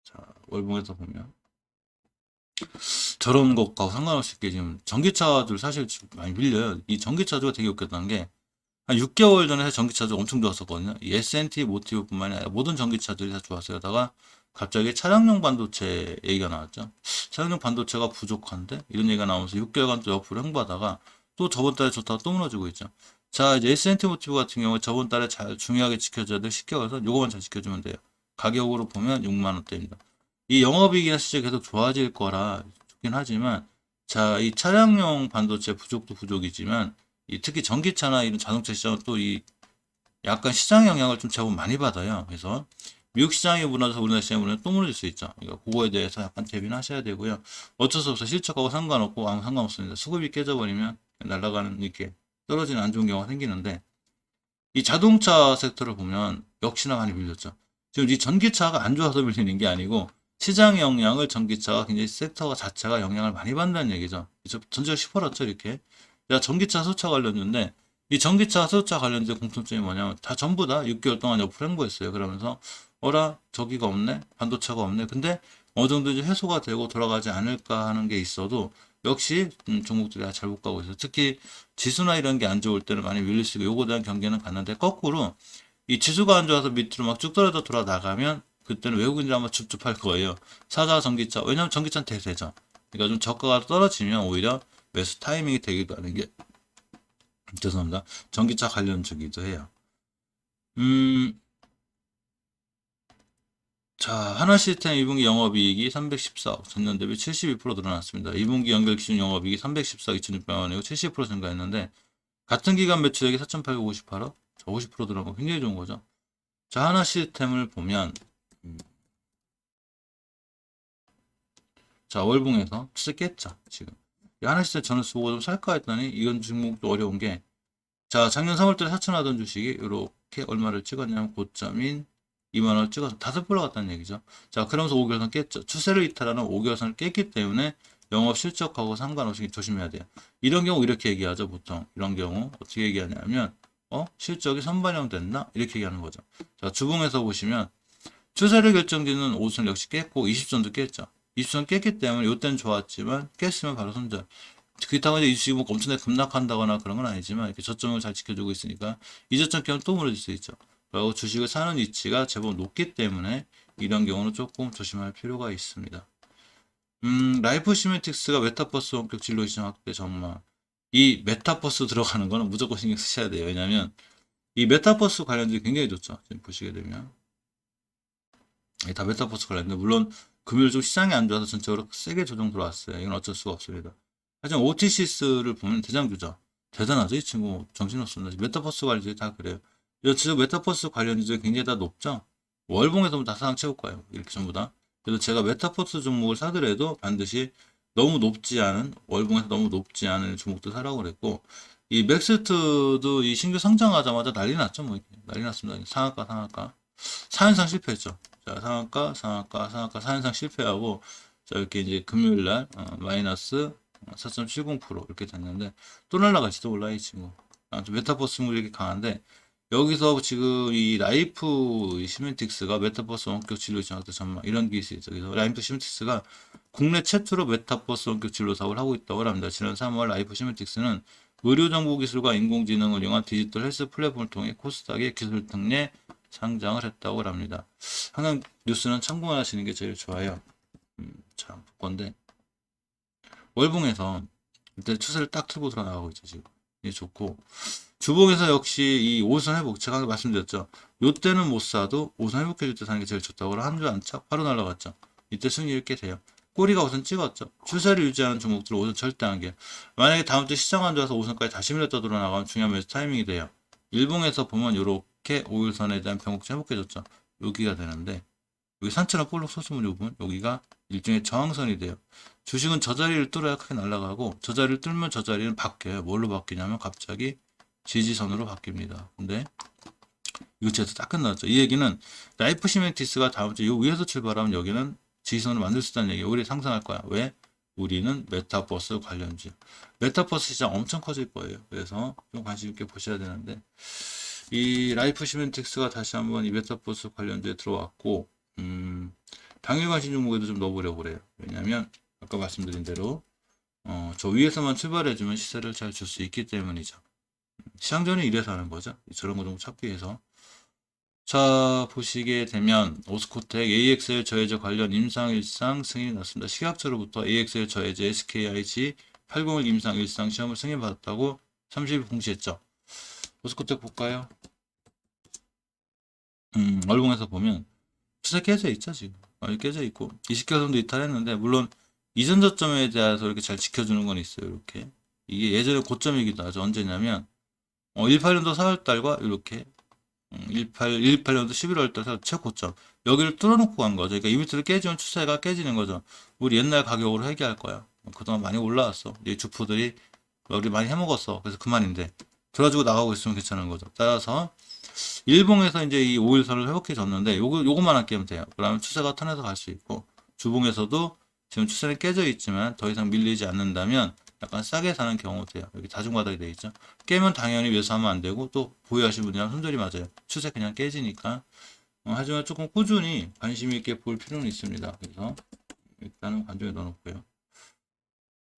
A: 자, 월봉에서 보면 저런 것과 상관없이 지금 전기차들 사실 지금 많이 밀려요. 이 전기차주가 되게 웃겼던 게 한 6개월 전에 전기차주가 엄청 좋았었거든요. 이 S&T 모티브뿐만이 아니라 모든 전기차들이 다 좋았어요. 다가 갑자기 차량용 반도체 얘기가 나왔죠. 차량용 반도체가 부족한데 이런 얘기가 나오면서 6개월간 또 옆으로 흥하다가 또 저번 달에 좋다가 또 무너지고 있죠. 자, 이제 S&T 모티브 같은 경우에 저번 달에 잘 중요하게 지켜줘야 될 10개월선 요거만 잘 지켜주면 돼요. 가격으로 보면 6만 원대입니다. 이 영업이익이나 실제 계속 좋아질 거라 좋긴 하지만 자, 이 차량용 반도체 부족도 부족이지만 특히 전기차나 이런 자동차 시장은 또 이 약간 시장 영향을 좀 제법 많이 받아요. 그래서 미국 시장이 무너져서 우리나라 시장이 무너져 또 무너질 수 있죠. 그러니까 그거에 대해서 약간 대비는 하셔야 되고요. 어쩔 수 없어. 실적하고 상관없고 아무 상관없습니다. 수급이 깨져버리면 날아가는 이렇게 떨어지는 안 좋은 경우가 생기는데 이 자동차 섹터를 보면 역시나 많이 밀렸죠. 지금 이 전기차가 안 좋아서 밀리는 게 아니고 시장 영향을 전기차가 굉장히 섹터 자체가 영향을 많이 받는다는 얘기죠. 전체가 10%죠, 이렇게. 자, 전기차 수차 관련주인데 이 전기차 수차 관련주 공통점이 뭐냐면 다 전부 다 6개월 동안 옆으로 횡보했어요. 그러면서 어라 저기가 없네, 반도체가 없네. 근데 어느 정도 이제 회수가 되고 돌아가지 않을까 하는 게 있어도 역시 종목들이 잘 못 가고 있어요. 특히 지수나 이런 게 안 좋을 때는 많이 밀릴 수 있고 요거에 대한 경계는 갔는데 거꾸로 이 지수가 안 좋아서 밑으로 막 쭉 떨어져 돌아 나가면 그때는 외국인들이 아마 줍줍할 거예요. 사자 전기차, 왜냐면 전기차는 대세죠. 그러니까 좀 저가가 떨어지면 오히려 매수 타이밍이 되기도 하는 게 죄송합니다. 전기차 관련주기도 해요. 자, 하나시스템 2분기 영업이익이 314억, 전년 대비 72% 늘어났습니다. 2분기 연결 기준 영업이익이 314억 2,600원이고 70% 증가했는데 같은 기간 매출액이 4,858억, 50% 늘어난 거 굉장히 좋은 거죠. 자, 하나시스템을 보면 자, 월봉에서 추세 깼죠, 지금. 이 하나시스템 저는 쓰고 좀 살까 했더니 이건 종목도 어려운 게 자, 작년 3월달에 4천 하던 주식이 이렇게 얼마를 찍었냐면 고점인 2만 원을 찍어서 5배 올라갔다는 얘기죠. 자, 그러면서 5개월선 깼죠. 추세를 이탈하는 5개월선을 깼기 때문에 영업 실적하고 상관없이 조심해야 돼요. 이런 경우 이렇게 얘기하죠, 보통. 이런 경우 어떻게 얘기하냐면 실적이 선반영 됐나? 이렇게 얘기하는 거죠. 자, 주봉에서 보시면 추세를 결정짓는 5선 역시 깼고 20선도 깼죠. 20선 깼기 때문에 이때는 좋았지만 깼으면 바로 손절. 그렇다고 이제 이 주식이 뭐 엄청나게 급락한다거나 그런 건 아니지만 이렇게 저점을 잘 지켜주고 있으니까 이 저점 깨면 또 무너질 수 있죠. 그리고 주식을 사는 위치가 제법 높기 때문에 이런 경우는 조금 조심할 필요가 있습니다. 라이프 시메틱스가 메타버스 원격 진로 시장 확대 전망. 이 메타버스 들어가는 거는 무조건 신경 쓰셔야 돼요. 왜냐하면 이 메타버스 관련주이 굉장히 좋죠. 지금 보시게 되면 다 메타버스 관련인데 물론 금요일 좀 시장이 안 좋아서 전체적으로 세게 조정 들어왔어요. 이건 어쩔 수가 없습니다. 하지만 OTCS를 보면 대장주죠. 대단하죠. 이 친구 정신없습니다. 메타버스 관련주들이 다 그래요. 지금 메타버스 관련주들이 굉장히 다 높죠. 월봉에서 다 사상 채울 거예요. 이렇게 전부 다. 그래서 제가 메타버스 종목을 사더라도 반드시 너무 높지 않은 월봉에서 너무 높지 않은 종목들 사라고 그랬고 이 맥스트도 이 신규 상장하자마자 난리 났죠. 뭐 난리 났습니다. 상한가 4연상 실패했죠. 자, 상한가 4연상 실패하고 자 이렇게 이제 금요일 날 마이너스 4.70% 이렇게 됐는데 또 날라갈지도 몰라 이 친구. 아무튼 메타버스 물이 강한데 여기서 지금 이 라이프 시멘틱스가 메타버스 원격 진로 진학도 전망 이런 기술이 있죠. 그래서 라이프 시멘틱스가 국내 최초로 메타버스 원격 진로 사업을 하고 있다고 합니다. 지난 3월 라이프 시멘틱스는 의료정보기술과 인공지능을 이용한 디지털 헬스 플랫폼을 통해 코스닥의 기술 등에 상장을 했다고 합니다. 항상 뉴스는 참고하시는 게 제일 좋아요. 참, 건데 월봉에서 일단 추세를 딱 틀고 들어나가고 있죠 지금. 이게 좋고 주봉에서 역시 이 5선 회복 제가 말씀드렸죠. 요때는 못 사도 5선 회복해줄 때 사는 게 제일 좋다고 한 주 안착 바로 날라갔죠. 이때 승리 있게 돼요. 꼬리가 5선 찍었죠. 추세를 유지하는 종목들 5선 절대 안 게. 만약에 다음 주 시장 안 좋아서 5선까지 다시 밀렸다 들어나가면 중요한 매수 타이밍이 돼요. 일봉에서 보면 요렇게 5일선에 대한 변곡점 회복해줬죠. 여기가 되는데 여기 산처럼 볼록 솟으면 요 부분 여기가 일종의 저항선이 돼요. 주식은 저 자리를 뚫어야 크게 날아가고 저 자리를 뚫면 저 자리는 바뀌어요. 뭘로 바뀌냐면 갑자기 지지선으로 바뀝니다. 근데 이거 제가 딱 끝났죠. 이 얘기는 라이프 시멘티스가 다음 주 이 위에서 출발하면 여기는 지지선을 만들 수 있다는 얘기예요. 우리 상상할 거야. 왜? 우리는 메타버스 관련주. 메타버스 시장 엄청 커질 거예요. 그래서 좀 관심 있게 보셔야 되는데 이 라이프 시멘틱스가 다시 한번 이 메타버스 관련주에 들어왔고 당일 관심 종목에도 좀 넣어보려고 그래요. 왜냐하면 아까 말씀드린 대로 저 위에서만 출발해주면 시세를 잘 줄 수 있기 때문이죠. 시장전이 이래서 하는 거죠. 저런 거 좀 찾기 위해서. 자, 보시게 되면 오스코텍 AXL 저해제 관련 임상일상 승인이 났습니다. 식약처로부터 AXL 저해제 SKIG 801 임상일상 시험을 승인받았다고 30일 공시했죠. 오스코텍 볼까요? 얼봉에서 보면 추세 깨져 있죠 지금. 깨져 있고 20개선도 이탈했는데 물론 이전 저점에 대해서 이렇게 잘 지켜주는 건 있어요. 이렇게 이게 예전에 고점이기도 하죠. 언제냐면 18년도 4월달과 이렇게 18년도 11월 달 최고점. 여기를 뚫어놓고 간 거죠. 그러니까 이 밑으로 깨지면 추세가 깨지는 거죠. 우리 옛날 가격으로 회귀할 거야. 그동안 많이 올라왔어. 이 주포들이 우리 많이 해먹었어. 그래서 그만인데. 들어가지고 나가고 있으면 괜찮은 거죠. 따라서 일봉에서 이제 이 5일선을 회복해줬는데 요거만 깨면 돼요. 그러면 추세가 턴해서 갈 수 있고 주봉에서도 지금 추세는 깨져 있지만 더 이상 밀리지 않는다면 약간 싸게 사는 경우도 돼요. 여기 다중바닥이 되어 있죠. 깨면 당연히 매수하면 안 되고 또 보유하시는 분이랑 손절이 맞아요. 추세 그냥 깨지니까. 하지만 조금 꾸준히 관심 있게 볼 필요는 있습니다. 그래서 일단은 관점에 넣어놓고요.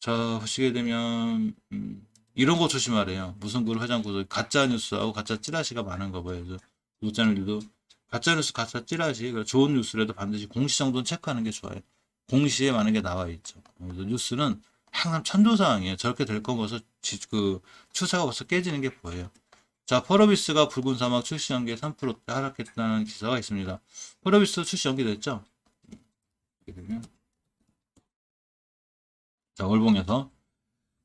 A: 자, 보시게 되면 이런 거 조심하래요. 무슨 글 회장 구도 가짜 뉴스하고 가짜 찌라시가 많은 거 봐요. 구독자님들도 가짜 뉴스, 가짜 찌라시, 좋은 뉴스라도 반드시 공시 정도는 체크하는 게 좋아요. 공시에 많은 게 나와 있죠. 그래서 뉴스는 항상 천조사항이에요. 저렇게 될 거면서 그 추세가 벌써 깨지는 게 보여요. 자, 펄어비스가 붉은 사막 출시 연기에 3%대 하락했다는 기사가 있습니다. 펄어비스 출시 연기됐죠? 자, 월봉에서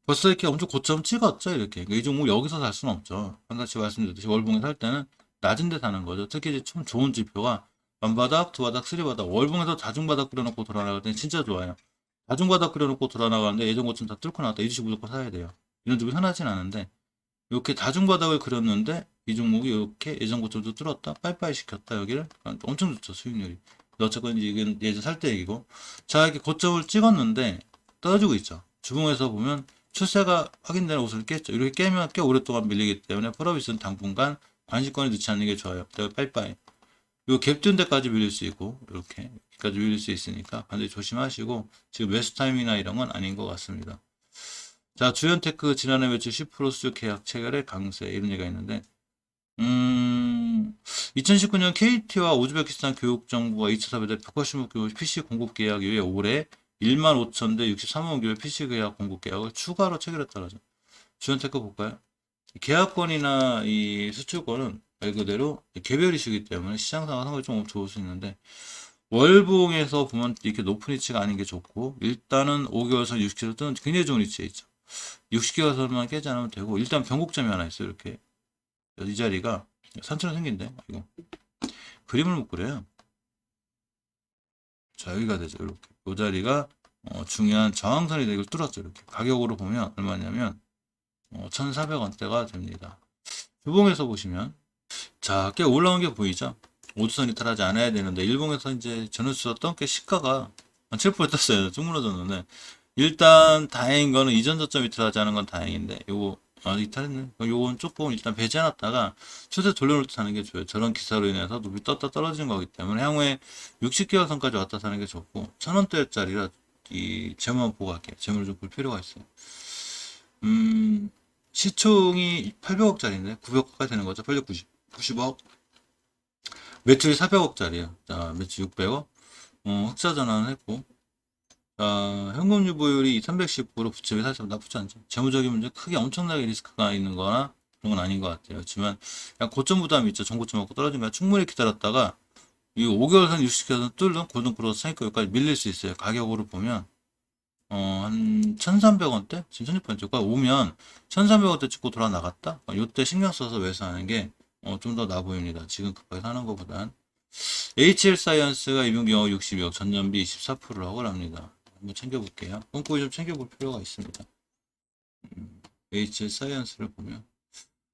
A: 벌써 이렇게 엄청 고점 찍었죠, 이렇게. 이 종목 여기서 살 수는 없죠. 한 가지 말씀드렸듯이 월봉에 살 때는 낮은 데 사는 거죠. 특히 이제 참 좋은 지표가 만바닥, 두바닥, 쓰리바닥, 월봉에서 다중바닥 그려놓고 돌아나갈 때는 진짜 좋아요. 다중바닥 그려놓고 돌아나가는데 예전 고점 다 뚫고 나왔다. 이 주식 무조건 사야 돼요. 이런 종목이 흔하진 않은데 이렇게 다중바닥을 그렸는데 이 종목이 이렇게 예전 고점도 뚫었다. 빠이빠이 시켰다. 여기를 엄청 좋죠, 수익률이. 어쨌건 이건 예전 살 때 얘기고. 자, 이렇게 고점을 찍었는데 떨어지고 있죠. 주봉에서 보면 추세가 확인되는 옷을 깼죠. 이렇게 깨면 꽤 오랫동안 밀리기 때문에 펄어비스는 당분간 관심권에 넣지 않는 게 좋아요. 빠이빠이. 요 갭 뜬 데까지 밀릴 수 있고 이렇게 여기까지 밀릴 수 있으니까 반드시 조심하시고 지금 매수 타임이나 이런 건 아닌 것 같습니다. 자, 주연테크 지난해 매출 10% 수주 계약 체결의 강세 이런 얘기가 있는데 2019년 KT와 우즈베키스탄 교육정부가 2차 사업에 180억 규모 PC 공급 계약 이후에 올해 1만 5천 대 63억 규모의 PC 계약 공급 계약을 추가로 체결했다라죠. 주연테크 볼까요? 계약권이나 이 수출권은 말 그대로 개별 이슈이기 때문에 시장 상황 상황이 좀 좋을 수 있는데 월봉에서 보면 이렇게 높은 위치가 아닌 게 좋고 일단은 5개월선 60개월선 굉장히 좋은 위치에 있죠. 60개월선만 깨지 않으면 되고 일단 변곡점이 하나 있어요. 이렇게 이 자리가 산처럼 생긴데 이거 그림을 못 그려요. 자, 여기가 되죠. 이렇게 이 자리가 중요한 저항선이 이걸 뚫었죠. 이렇게 가격으로 보면 얼마냐면 1,400원대가 됩니다. 주봉에서 보시면 자, 꽤 올라온 게 보이죠? 5주선 이탈하지 않아야 되는데 일봉에서 이제 전후수 떴던 게 시가가 한 7% 떴어요. 쭉 무너졌는데 일단 다행인 거는 이전 저점 이탈하지 않은 건 다행인데 요거 이탈했네. 요건 조금 일단 배제해놨다가 추세 돌려놓을 때 사는 게 좋아요. 저런 기사로 인해서 높이 떴다 떨어지는 거기 때문에 향후에 60개월 선까지 왔다 사는 게 좋고 1,000원대짜리라 이 재무만 보고 갈게요. 재무를 좀 볼 필요가 있어요. 시총이 800억짜리인데 900억 가까이 되는 거죠. 890억. 매출이 400억짜리예요. 자, 매출 600억. 흑자 전환을 했고, 현금 유보율이 310% 부채비 사실 나쁘지 않죠. 재무적인 문제 크게 엄청나게 리스크가 있는 거나 그런 건 아닌 것 같아요. 그렇지만 약간 고점 부담이 있죠. 전고점 먹고 떨어진 거야. 충분히 기다렸다가 이 5개월선 60개월선 뚫는 골든크로스 상위권까지 밀릴 수 있어요. 가격으로 보면 한 1,300원대? 지금 1,600원대가 오면 1,300원대 찍고 돌아 나갔다? 요때 신경 써서 매수하는 게 좀 더 나아 보입니다. 지금 급하게 사는 것보단. HL 사이언스가 임용 영업 60억, 전년비 24%라고 합니다. 한번 챙겨볼게요. 꼼꼼히 좀 챙겨볼 필요가 있습니다. HL 사이언스를 보면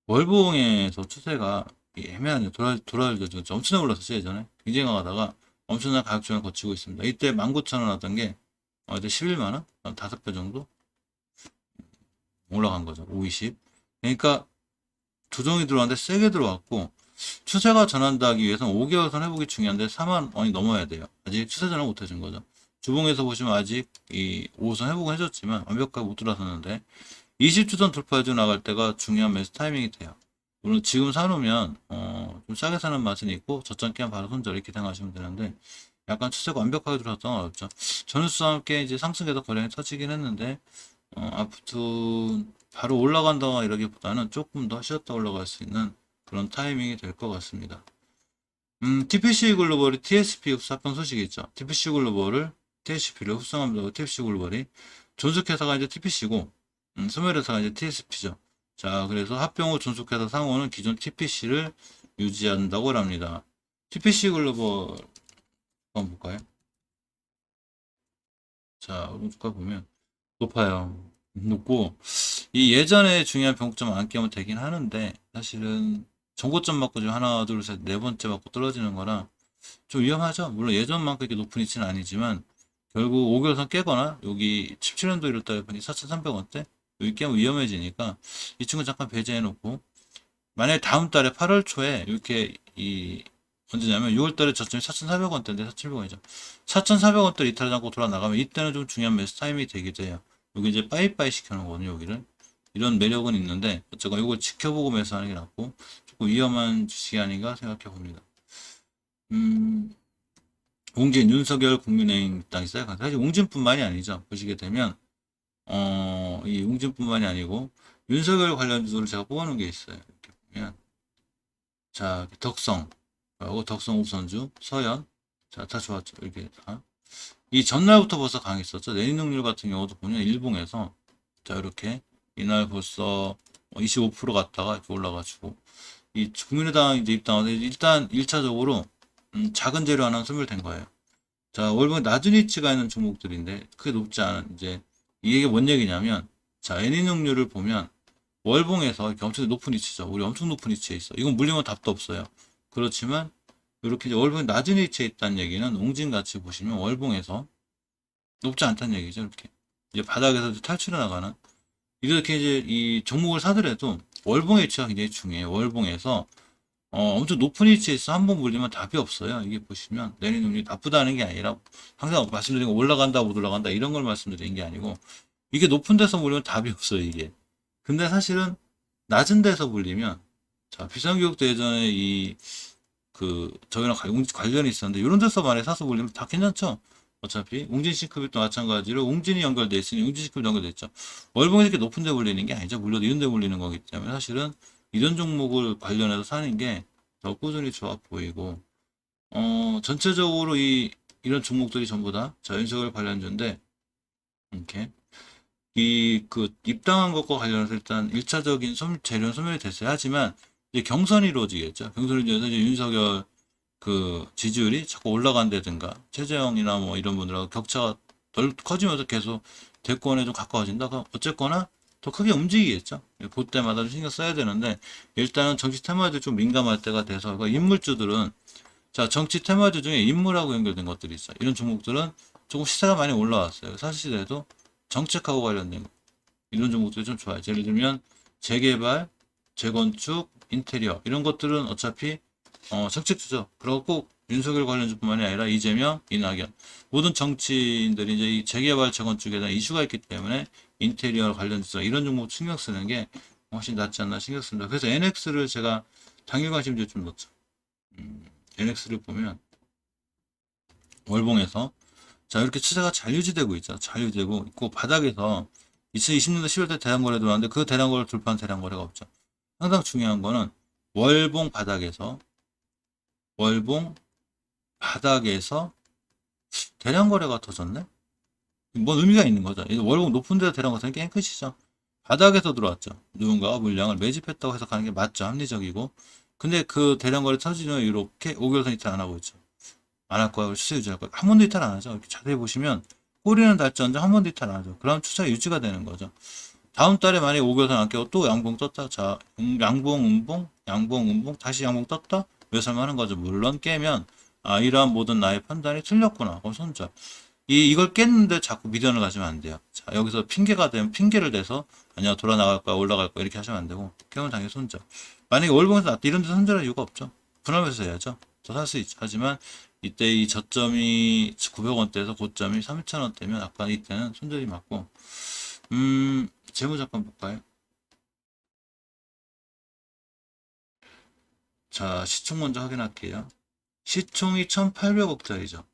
A: 월봉에서 추세가 애매하네요. 돌아들죠. 엄청나게 올랐었어요. 예전에. 굉장히 강하다가 엄청난 가격 조정을 거치고 있습니다. 이때 19,000원 하던 게 이제 11만원? 5배 정도? 올라간 거죠. 520. 그러니까 조정이 들어왔는데 세게 들어왔고 추세가 전환하기 위해서는 5개월선 회복이 중요한데 4만 원이 넘어야 돼요. 아직 추세 전환 못 해준 거죠. 주봉에서 보시면 아직 이 5호선 회복은 해줬지만 완벽하게 못 들어섰는데 20주선 돌파해주고 나갈 때가 중요한 매수 타이밍이 돼요. 물론 지금 사놓으면 좀 싸게 사는 맛은 있고 저점 깨면 바로 손절 이렇게 생각하시면 되는데 약간 추세가 완벽하게 들어섰던 건 어렵죠. 전후수와 함께 이제 상승해서 거량이 터지긴 했는데 아무튼 바로 올라간다거나 이러기보다는 조금 더 쉬었다 올라갈 수 있는 그런 타이밍이 될 것 같습니다. TPC 글로벌이 TSP 흡수합병 소식이 있죠. TPC 글로벌을 TSP를 흡수합니다. TPC 글로벌이 존속회사가 이제 TPC고 소멸회사가 이제 TSP죠. 자, 그래서 합병 후 존속회사 상호는 기존 TPC를 유지한다고 합니다. TPC 글로벌 한번 볼까요? 자, 오른쪽가 보면 높아요. 높고 이 예전에 중요한 변곡점 안 깨면 되긴 하는데 사실은 정고점 맞고 지금 하나, 둘, 셋, 네 번째 맞고 떨어지는 거라 좀 위험하죠. 물론 예전만큼 이렇게 높은 위치는 아니지만 결국 5개월선 깨거나 여기 17년도 이럴 때 4,300원대 여기 깨면 위험해지니까 이 친구 잠깐 배제해 놓고 만약에 다음 달에 8월 초에 이렇게 언제냐면 6월 달에 저점이 4,400원대인데 4,700원이죠. 4,400원대 이탈을 하고 돌아 나가면 이때는 좀 중요한 매수 타임이 되기도 해요. 여기 이제 빠이빠이 시켜놓거든요, 여기를. 이런 매력은 있는데 어쨌건 이걸 지켜보고 매수하는 게 낫고 조금 위험한 주식이 아닌가 생각해 봅니다. 웅진, 윤석열 국민의힘 당 있어요. 사실 웅진뿐만이 아니죠. 보시게 되면 이 웅진뿐만이 아니고 윤석열 관련주를 제가 뽑아놓은 게 있어요. 이렇게 보면 자 덕성, 덕성 우선주, 서현, 자 다 좋았죠. 이렇게 다. 이 전날부터 벌써 강했었죠. 내린능률 같은 경우도 보면 일봉에서 자 이렇게 이날 벌써 25% 갔다가 이렇게 올라가지고 이 국민의당 이제 입당하서 일단 1차적으로 작은 재료 하나 소멸된 거예요. 자, 월봉 낮은 위치가 있는 종목들인데 크게 높지 않은 이제 이게 뭔 얘기냐면 자, 애니능률을 보면 월봉에서 이렇게 엄청 높은 위치죠. 우리 엄청 높은 위치에 있어. 이건 물리면 답도 없어요. 그렇지만 이렇게 이제 월봉이 낮은 위치에 있다는 얘기는 웅진같이 보시면 월봉에서 높지 않다는 얘기죠. 이렇게 이제 바닥에서 탈출해 나가는 이렇게 이제 이 종목을 사더라도 월봉의 위치가 굉장히 중요해요. 월봉에서 엄청 높은 위치에 있어 한 번 물리면 답이 없어요. 이게 보시면 내리는 운이 나쁘다는 게 아니라 항상 말씀드린 거 올라간다 못 올라간다 이런 걸 말씀드린 게 아니고 이게 높은 데서 물리면 답이 없어요. 이게. 근데 사실은 낮은 데서 물리면 자 비상교육도 예전에 저희랑 관련이 있었는데 이런 데서 만약에 사서 물리면 다 괜찮죠. 어차피 웅진신급도 마찬가지로 웅진이 연결돼 있으니 웅진신급 연결돼 있죠. 월봉이 이렇게 높은 데 물리는 게 아니죠. 물려도 이런 데 물리는 거기 때문에 사실은 이런 종목을 관련해서 사는 게 더 꾸준히 좋아 보이고 전체적으로 이런 종목들이 전부 다 자, 윤석열 관련주인데 이렇게 입당한 것과 관련해서 일단 1차적인 재료는 소멸이 됐어요. 하지만 이제 경선이 이루어지겠죠. 경선이 이루어져서 이제 윤석열 지지율이 자꾸 올라간다든가 최재형이나 뭐 이런 분들하고 격차가 커지면서 계속 대권에 좀 가까워진다. 그럼 어쨌거나 더 크게 움직이겠죠. 그때마다 좀 신경 써야 되는데 일단은 정치 테마주 좀 민감할 때가 돼서 인물주들은 자 정치 테마주 중에 인물하고 연결된 것들이 있어요. 이런 종목들은 조금 시세가 많이 올라왔어요. 사실에도 정책하고 관련된 거. 이런 종목들이 좀 좋아요. 예를 들면 재개발, 재건축, 인테리어 이런 것들은 어차피 정책주죠. 그리고 꼭 윤석열 관련주뿐만이 아니라 이재명, 이낙연 모든 정치인들이 이제 이 재개발, 재건축에 대한 이슈가 있기 때문에 인테리어 관련주나 이런 종목 신경 쓰는 게 훨씬 낫지 않나 신경 씁니다. 그래서 NX를 제가 당일 관심주에 좀 넣었죠. NX를 보면 월봉에서 자 이렇게 추세가 잘 유지되고 있죠. 잘 유지되고 있고 바닥에서 2020년도 10월달 대량거래 들어왔는데 그 대량거래를 돌파한 대량거래가 없죠. 항상 중요한 거는 월봉 바닥에서 대량거래가 터졌네? 뭔 의미가 있는 거죠. 월봉 높은 데서 대량거래는 게임 끝이죠. 바닥에서 들어왔죠. 누군가가 물량을 매집했다고 해석하는 게 맞죠. 합리적이고. 근데 그 대량거래 터지면 이렇게 5개월선 이탈 안 하고 있죠. 안 할 거야. 추세 유지할 거야. 한 번도 이탈 안 하죠. 이렇게 자세히 보시면 꼬리는 닳지언정 한 번도 이탈 안 하죠. 그럼 추세가 유지가 되는 거죠. 다음 달에 만약에 5개월선 안 깨고 또 양봉 떴다. 자, 양봉, 음봉, 다시 양봉 떴다. 매설만 한 거죠. 물론 깨면 이러한 모든 나의 판단이 틀렸구나. 손절. 이걸 깼는데 자꾸 미련을 가지면 안 돼요. 자, 여기서 핑계가 되면 핑계를 대서 아니야 돌아 나갈 거야 올라갈 거야 이렇게 하시면 안 되고 깨면 당연히 손절. 만약에 월봉에서 났다 이런 데서 손절할 이유가 없죠. 분할매수 해야죠. 더 살 수 있죠. 하지만 이때 이 저점이 900원대에서 고점이 3,000원대면 아까 이때는 손절이 맞고 재무 잠깐 볼까요? 자, 시총 먼저 확인할게요. 시총이 1,800억짜리죠.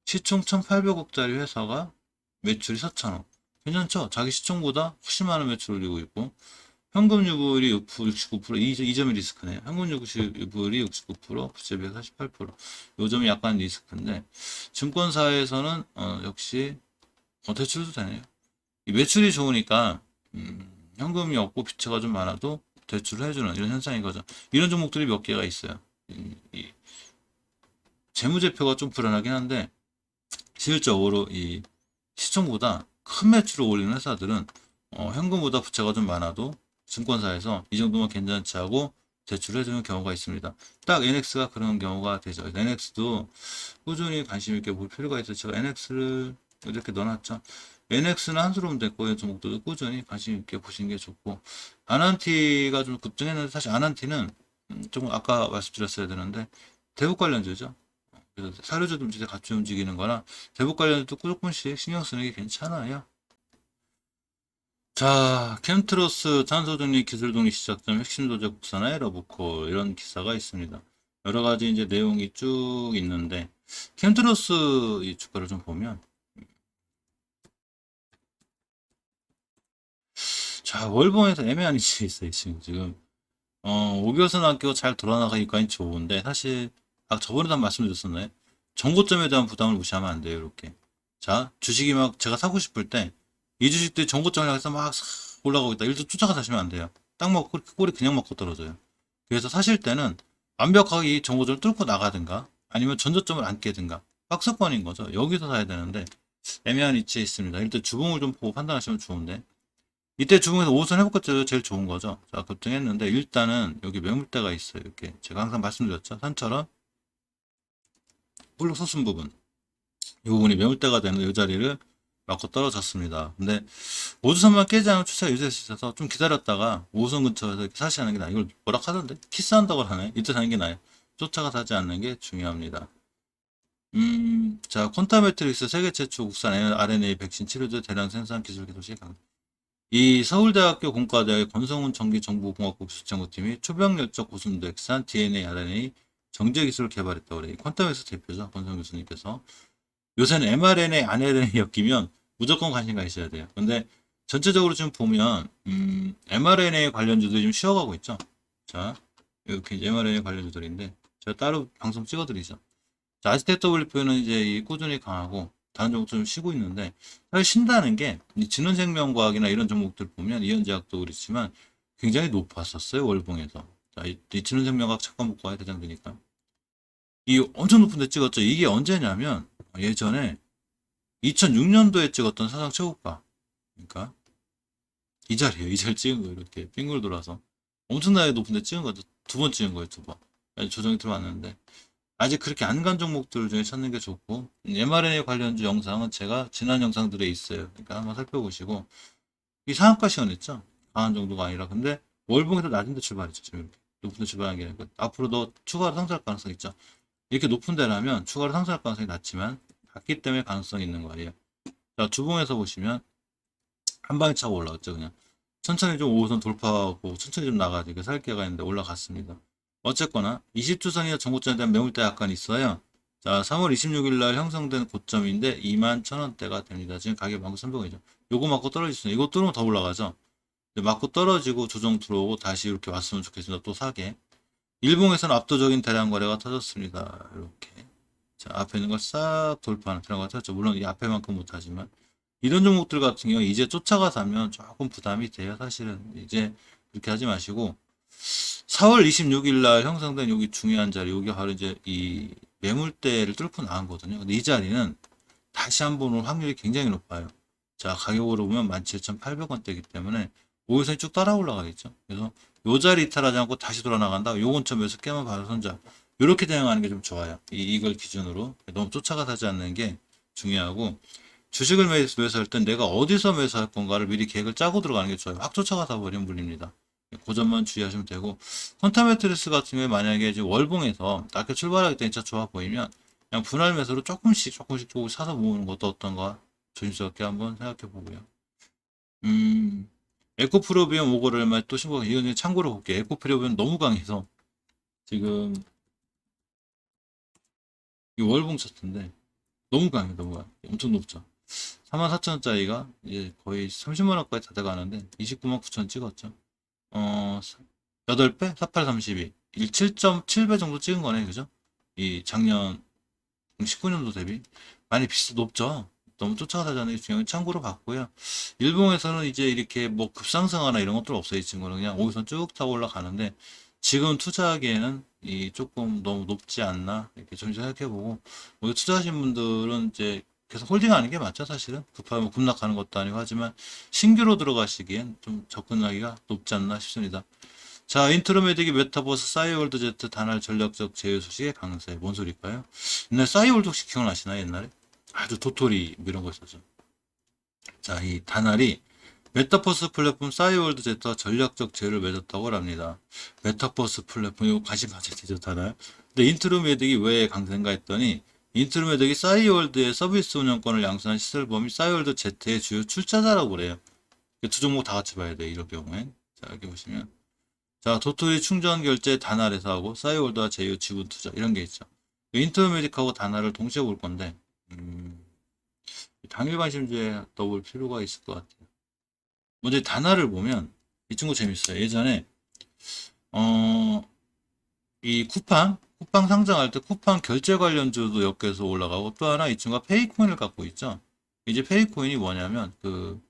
A: 시총 1,800억짜리 회사가 매출이 4천억. 괜찮죠? 자기 시총보다 훨씬 많은 매출 올리고 있고, 현금 유불이 69%, 이 점이 리스크네요. 현금 유불이 69%, 부채비가 48%. 요 점이 약간 리스크인데, 증권사에서는, 역시, 대출도 되네요. 이 매출이 좋으니까, 현금이 없고 부채가 좀 많아도 대출을 해주는 이런 현상인 거죠. 이런 종목들이 몇 개가 있어요. 이 재무제표가 좀 불안하긴 한데 실질적으로 이 시총보다 큰 매출을 올리는 회사들은 현금보다 부채가 좀 많아도 증권사에서 이 정도면 괜찮지 하고 대출을 해주는 경우가 있습니다. 딱 NX가 그런 경우가 되죠. NX도 꾸준히 관심 있게 볼 필요가 있어요. 제가 NX를 이렇게 넣어놨죠. NX는 한스러움 됐고, 이 종목들도 꾸준히 관심 있게 보시는 게 좋고, 아난티가 좀 급등했는데, 사실 아난티는 조금 아까 말씀드렸어야 되는데, 대북 관련주죠. 그래서 사료주 금지에 같이 움직이는 거나, 대북 관련주도 조금씩 신경 쓰는 게 괜찮아요. 자, 캠트로스 탄소중립 기술독립 시작점 핵심 도제 국산화의 러브콜 이런 기사가 있습니다. 여러 가지 이제 내용이 쭉 있는데 캠트로스 이 주가를 좀 보면 자 월봉에서 애매한 위치에 있어요. 지금 5개선 학교 잘 돌아나가니까 좋은데 사실 저번에도 한 말씀드렸었나요? 정고점에 대한 부담을 무시하면 안 돼요. 이렇게 자 주식이 막 제가 사고 싶을 때 이 주식들이 정고점을 향해서 막 올라가고 있다. 일도 쫓아가 사시면 안 돼요. 딱 먹고 꼬리 그냥 먹고 떨어져요. 그래서 사실 때는 완벽하게 이 정고점을 뚫고 나가든가 아니면 전저점을 안 깨든가 박스권인 거죠. 여기서 사야 되는데 애매한 위치에 있습니다. 일단 주봉을 좀 보고 판단하시면 좋은데 이때 주봉에서 5선 회복까지 제일 좋은 거죠. 자 급등했는데 일단은 여기 매물대가 있어요. 이렇게 제가 항상 말씀드렸죠. 산처럼 볼록 솟은 부분 이 부분이 매물대가 되는 이 자리를 맞고 떨어졌습니다. 근데 5주선만 깨지 않은 추세가 유지할 수 있어서 좀 기다렸다가 5선 근처에서 이렇게 사시하는 게 나아요. 이걸 뭐라 하던데? 키스한다고 하네. 이때 사는 게 나아요. 쫓아가 사지 않는 게 중요합니다. 자, 콘타 매트릭스 세계 최초 국산 RNA 백신 치료제 대량 생산 기술 개도시 강. 이 서울대학교 공과대학의 권성훈 전기정보공학국 수정구팀이 초병렬적 고순도 핵산 DNA, RNA 정제 기술을 개발했다고 그래요. 콘타맥스 대표죠. 권성 교수님께서. 요새는 mRNA, RNA 엮이면 무조건 관심 가셔야 돼요. 근데 전체적으로 좀 보면 mRNA 관련주들이 좀 쉬어가고 있죠. 자, 이렇게 mRNA 관련주들인데 제가 따로 방송 찍어드리죠. 자, 아스텍WP는 이제 꾸준히 강하고 다른 종목도 좀 쉬고 있는데 사실 쉰다는 게 이 진원생명과학이나 이런 종목들 보면 이현제약도 그렇지만 굉장히 높았었어요. 월봉에서. 자, 이 진원생명과학 잠깐 보고 와야 대장되니까. 이 엄청 높은 데 찍었죠. 이게 언제냐면 예전에 2006년도에 찍었던 사상 최고가. 그러니까 이 자리에요. 이 자리 찍은 거 이렇게 빙글 돌아서 엄청나게 높은 데 찍은 거죠. 두 번 찍은 거예요. 두 번. 조정이 들어왔는데 아직 그렇게 안 간 종목들 중에 찾는 게 좋고 mRNA 관련주 영상은 제가 지난 영상들에 있어요. 그러니까 한번 살펴보시고 이 상한가 시간했죠. 강한 정도가 아니라 근데 월봉에서 낮은 데 출발했죠. 지금 이렇게 높은 데 출발한 게 아니라 앞으로 더 추가로 상승할 가능성이 있죠. 이렇게 높은 데라면 추가로 상승할 가능성이 낮지만 같기 때문에 가능성이 있는 거예요. 자, 주봉에서 보시면 한 방에 차고 올라갔죠. 그냥 천천히 좀 5선 돌파하고 천천히 좀 나가지고 살기가 있는데 올라갔습니다. 어쨌거나 20주선이나 전고점에 대한 매물대 약간 있어요. 자, 3월 26일 날 형성된 고점인데 21,000원대가 됩니다. 지금 가격 방금 선봉이죠. 요거 맞고 떨어지시네. 이거 뚫으면 더 올라가죠. 맞고 떨어지고 조정 들어오고 다시 이렇게 왔으면 좋겠습니다. 또 사게. 일봉에서는 압도적인 대량 거래가 터졌습니다. 이렇게. 자, 앞에 있는 걸 싹 돌파하는 대량 거래가 터졌죠. 물론 이 앞에만큼 못하지만. 이런 종목들 같은 경우 이제 쫓아가 사면 조금 부담이 돼요. 사실은. 이제 그렇게 하지 마시고. 4월 26일 날 형성된 여기 중요한 자리, 여기 바로 이제 이 매물대를 뚫고 나온 거거든요. 근데 이 자리는 다시 한번 올 확률이 굉장히 높아요. 자, 가격으로 보면 17,800원대이기 때문에 5일선이 쭉 따라 올라가겠죠. 그래서 요 자리 이탈하지 않고 다시 돌아 나간다. 요 근처에서 깨면 바로 손절. 이렇게 대응하는 게 좀 좋아요. 이걸 기준으로 너무 쫓아가 사지 않는 게 중요하고 주식을 매수할 땐 내가 어디서 매수할 건가를 미리 계획을 짜고 들어가는 게 좋아요. 확 쫓아가다 버리면 물립니다. 그 점만 주의하시면 되고 콘타메트리스 같은 경우에 만약에 이제 월봉에서 낮게 출발하기 때문에 진짜 좋아 보이면 그냥 분할 매수로 조금씩 사서 모으는 것도 어떤가 조심스럽게 한번 생각해 보고요. 에코프로비움 5거를 얼마 또 신고 이건 참고로 볼게요. 에코프로비움 너무 강해서 지금 이 월봉 차트인데 너무 강해요. 너무 강해. 엄청 높죠. 44,000원짜리가 이제 거의 30만원까지 다 돼가는데 29만 9천 찍었죠. 8배? 4832. 7.7배 정도 찍은 거네, 그죠? 이 작년 19년도 대비. 많이 높죠? 너무 쫓아가자는 게 중요한 참고로 봤고요. 일봉에서는 이제 이렇게 뭐 급상승하나 이런 것들 없어요. 이 친구는 그냥 5선 쭉 타고 올라가는데 지금 투자하기에는 이 조금 너무 높지 않나 이렇게 좀 생각해보고 여기 투자하신 분들은 이제 계속 홀딩하는 게 맞죠 사실은 급하면 급락하는 것도 아니고 하지만 신규로 들어가시기엔 좀 접근하기가 높지 않나 싶습니다. 자 인트로메딕이 메타버스 싸이월드 제트 단할 전략적 제휴 소식의 강세 뭔 소리일까요? 옛날에 싸이월드 혹시 기억나시나요 옛날에? 아주 도토리 뭐 이런 거 있었죠. 자 이 단할이 메타버스 플랫폼 싸이월드 제트와 전략적 제휴를 맺었다고 합니다. 메타버스 플랫폼 이거 관심 가져야 되죠 다들. 근데 인트로메딕이 왜 강세인가 했더니 인트로메딕이 싸이월드의 서비스 운영권을 양수한 시설범위 싸이월드 Z의 주요 출자자라고 그래요. 두 종목 다 같이 봐야 돼 이럴 경우엔. 자 여기 보시면 자 도토리 충전 결제 단할에서 하고 싸이월드와 제휴 지분 투자 이런 게 있죠. 인트로메딕하고 단할을 동시에 볼 건데 당일 관심주에 넣을 필요가 있을 것 같아요. 먼저 단화를 보면 이 친구 재밌어요. 예전에 이 쿠팡 상장할 때 쿠팡 결제 관련주도 엮여서 올라가고 또 하나 이 친구가 페이코인을 갖고 있죠. 이제 페이코인이 뭐냐면 그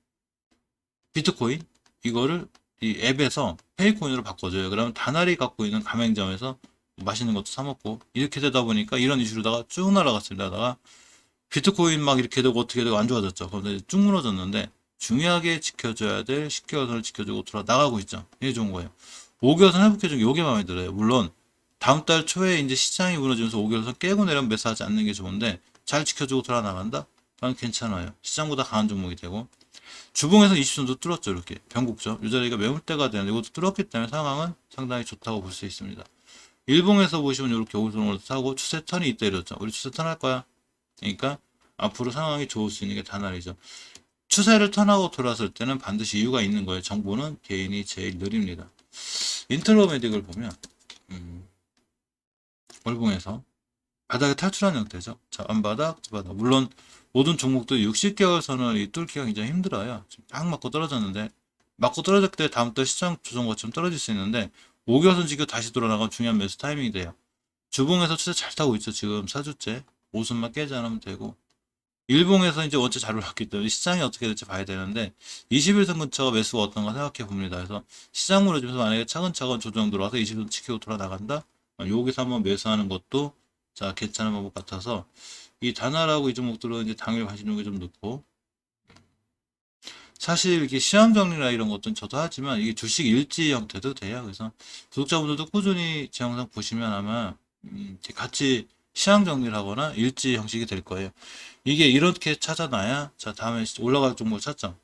A: 비트코인 이거를 이 앱에서 페이코인으로 바꿔줘요. 그러면 다날이 갖고 있는 가맹점에서 맛있는 것도 사 먹고 이렇게 되다 보니까 이런 이슈로다가 쭉 날아갔습니다. 다가 비트코인 막 이렇게 되고 어떻게 되고 안 좋아졌죠. 그런데 쭉 무너졌는데 중요하게 지켜줘야 될 10개월선을 지켜주고 돌아 나가고 있죠. 이게 좋은 거예요. 5개월선 회복해준 게 이게 마음에 들어요. 물론 다음 달 초에 이제 시장이 무너지면서 5개월선 깨고 내려면 매수하지 않는 게 좋은데 잘 지켜주고 돌아 나간다? 그건 괜찮아요. 시장보다 강한 종목이 되고 주봉에서 20선도 뚫었죠. 이렇게 변곡점. 이 자리가 매물대가 되는데 이것도 뚫었기 때문에 상황은 상당히 좋다고 볼 수 있습니다. 일봉에서 보시면 이렇게 오선을 사고 추세 턴이 있다 이랬죠. 우리 추세 턴 할 거야. 그러니까 앞으로 상황이 좋을 수 있는 게 단알이죠. 추세를 턴하고 돌았을 때는 반드시 이유가 있는 거예요. 정보는 개인이 제일 느립니다. 인트로메딕을 보면 월봉에서 바닥에 탈출한 형태죠. 자, 안바닥, 두바닥. 물론 모든 종목도 60개월 선을 뚫기가 굉장히 힘들어요. 지금 딱 맞고 떨어졌는데 맞고 떨어졌을 때 다음 달 시장 조정 것처럼 떨어질 수 있는데 5개월선 지켜 다시 돌아나가면 중요한 매수 타이밍이 돼요. 주봉에서 추세 잘 타고 있죠. 지금 4주째. 5선만 깨지 않으면 되고 일봉에서 이제 원체 잘 올랐기 때문에 시장이 어떻게 될지 봐야 되는데 21선 근처 매수가 어떤가 생각해 봅니다. 그래서 시장 무너지면서 만약에 차근차근 조정 들어와서 20선 지키고 돌아 나간다? 여기서 한번 매수하는 것도 자 괜찮은 방법 같아서 이 다나라고 이 종목들은 이제 당일 관심력이 좀 높고 사실 이게 시황 정리나 이런 것들은 저도 하지만 이게 주식 일지 형태도 돼요. 그래서 구독자분들도 꾸준히 제 영상 보시면 아마 같이 시황 정리를 하거나 일지 형식이 될 거예요. 이게 이렇게 찾아놔야 자 다음에 올라갈 종목을 찾죠.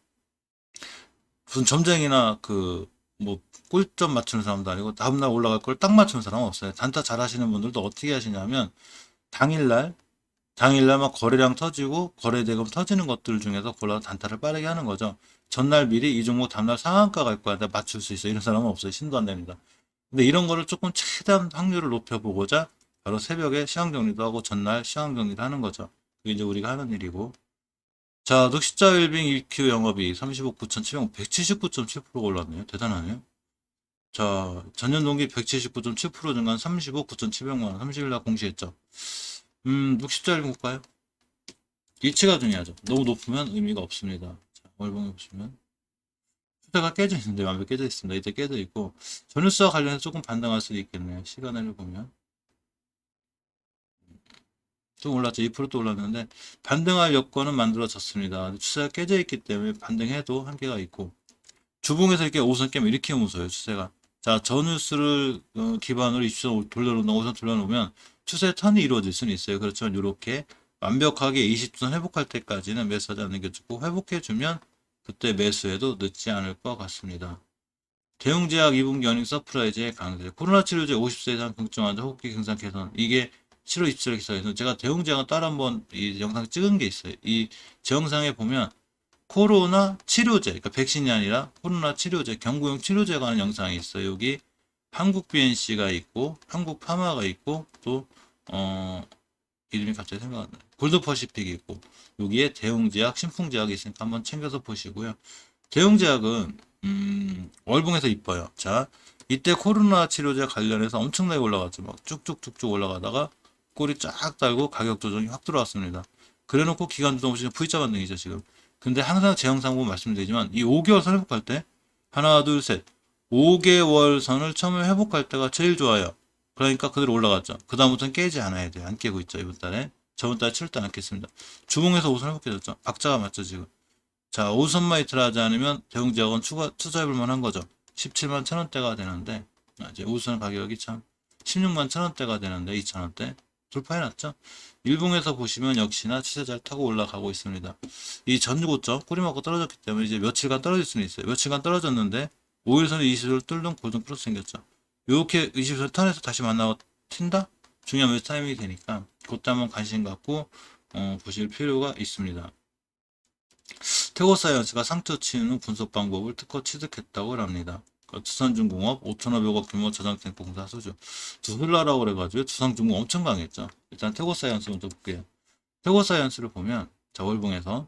A: 무슨 점쟁이나 그 뭐 꿀점 맞추는 사람도 아니고 다음날 올라갈 걸 딱 맞추는 사람은 없어요. 단타 잘 하시는 분들도 어떻게 하시냐면 당일날 막 거래량 터지고 거래 대금 터지는 것들 중에서 골라서 단타를 빠르게 하는 거죠. 전날 미리 이 종목 다음날 상한가 갈 거야. 내가 맞출 수 있어. 이런 사람은 없어요. 신도 안 됩니다. 근데 이런 거를 조금 최대한 확률을 높여보고자 바로 새벽에 시황 정리도 하고 전날 시황 정리를 하는 거죠. 그게 이제 우리가 하는 일이고. 자, 득시자 웰빙 EQ 영업이 35 9,700원, 179.7%가 올랐네요. 대단하네요. 자, 전년 동기 179.7% 증가한 35 9,700만 원, 30일 날 공시했죠. 60자 웰빙 볼까요? 위치가 중요하죠. 너무 높으면 의미가 없습니다. 자, 월봉에 보시면 수대가 깨져 있는데 완벽히 깨져 있습니다. 이때 깨져 있고 전일수와 관련해서 조금 반등할 수도 있겠네요. 시간을 보면 좀 올랐죠. 2%또 올랐는데 반등할 여건은 만들어졌습니다. 추세가 깨져 있기 때문에 반등해도 한계가 있고 주봉에서 이렇게 5선 깨면 이렇게 무서워요. 추세가. 자, 전일수를 기반으로 20선 돌려놓는다. 5선 돌려놓으면 추세 턴이 이루어질 수는 있어요. 그렇지만 이렇게 완벽하게 20선 회복할 때까지는 매수하지 않는 게 좋고 회복해주면 그때 매수해도 늦지 않을 것 같습니다. 대웅제약 2분기 어닝 서프라이즈의 강세. 코로나 치료제 50세 이상 걱정 환자 호흡기 증상 개선. 이게 7월 27일 기사에서 제가 대웅제약은 따로 한번 이 영상 찍은 게 있어요. 이 제 영상에 보면 코로나 치료제, 그러니까 백신이 아니라 코로나 치료제, 경구용 치료제 관한 영상이 있어요. 여기 한국 BNC가 있고 한국 파마가 있고 또 이름이 갑자기 생각 안 나요. 골드퍼시픽이 있고 여기에 대웅제약, 신풍제약이 있으니까 한번 챙겨서 보시고요. 대웅제약은 월봉에서 이뻐요. 자, 이때 코로나 치료제 관련해서 엄청나게 올라갔죠. 막 쭉쭉쭉쭉 올라가다가 꼬리 쫙 달고 가격 조정이 확 들어왔습니다. 그래놓고 기간주도 보시면 V자 반등이죠 지금. 근데 항상 제 영상 보면 말씀드리지만 이 5개월 선 회복할 때 하나 둘 셋 5개월 선을 처음에 회복할 때가 제일 좋아요. 그러니까 그대로 올라갔죠. 그 다음부터는 깨지 않아야 돼요. 안 깨고 있죠. 이번 달에. 저번 달에 7대 안 깼습니다. 주봉에서 우선 회복해졌죠. 악자가 맞죠, 지금. 자, 오선마 이틀 하지 않으면 대웅제약은 투자해볼 만한 거죠. 17만 1,000원대가 되는데, 이제 우선 가격이 참 16만 1,000원대가 되는데, 2,000원대. 돌파해놨죠. 일봉에서 보시면 역시나 추세 잘 타고 올라가고 있습니다. 이 전고점 꼬리 맞고 떨어졌기 때문에 이제 며칠간 떨어질 수는 있어요. 며칠간 떨어졌는데 5일선에 20일 뚫는 골든 크로스 생겼죠. 이렇게 20일 턴에서 다시 만나고 튄다? 중요한 매수 타이밍이 되니까 그때 한번 관심 갖고 보실 필요가 있습니다. 태고사이언스가 상투 치는 후 분석 방법을 특허 취득했다고 합니다. 두산중공업 5,500억 규모 저장탱크 공사 수주. 두술라라고 그래가지고 두산중공업 엄청 강했죠. 일단 태고사이언스 먼저 볼게요. 태고사이언스를 보면 자 월봉에서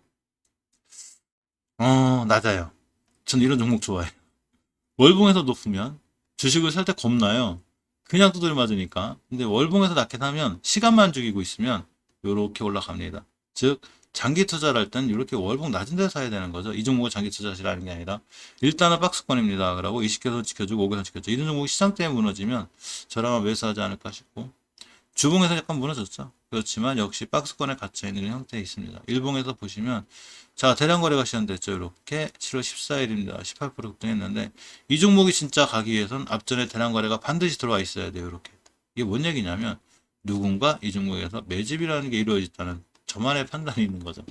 A: 낮아요. 전 이런 종목 좋아해요. 월봉에서 높으면 주식을 살 때 겁나요. 그냥 두드려 맞으니까. 근데 월봉에서 낮게 하면 시간만 죽이고 있으면 요렇게 올라갑니다. 즉 장기 투자를 할 땐 이렇게 월봉 낮은 데 사야 되는 거죠. 이 종목을 장기 투자하시라는 게 아니라 일단은 박스권입니다. 그러고 20개선 지켜주고 5개선 지켜주고 이런 종목이 시장 때문에 무너지면 저라면 매수하지 않을까 싶고 주봉에서 약간 무너졌죠. 그렇지만 역시 박스권에 갇혀있는 형태에 있습니다. 일봉에서 보시면 자 대량 거래가 시작됐죠. 이렇게 7월 14일입니다. 18% 급등했는데 이 종목이 진짜 가기 위해선 앞전에 대량 거래가 반드시 들어와 있어야 돼요. 이렇게 이게 뭔 얘기냐면 누군가 이 종목에서 매집이라는 게 이루어졌다는 저만의 판단이 있는 거죠.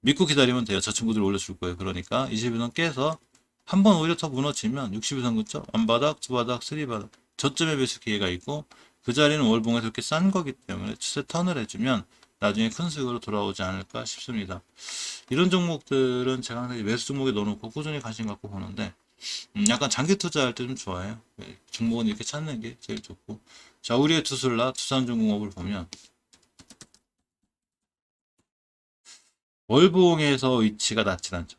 A: 믿고 기다리면 돼요. 저 친구들 올려줄 거예요. 그러니까 21선 깨서 한 번 오히려 더 무너지면 62선 근처 완바닥, 두바닥, 쓰리바닥 저점에 매수 기회가 있고 그 자리는 월봉에서 이렇게 싼 거기 때문에 추세 턴을 해주면 나중에 큰 수익으로 돌아오지 않을까 싶습니다. 이런 종목들은 제가 항상 매수 종목에 넣어놓고 꾸준히 관심 갖고 보는데 약간 장기 투자할 때 좀 좋아해요. 종목은 이렇게 찾는 게 제일 좋고 자 우리의 투술라 두산중공업을 보면 월봉에서 위치가 낮진 않죠.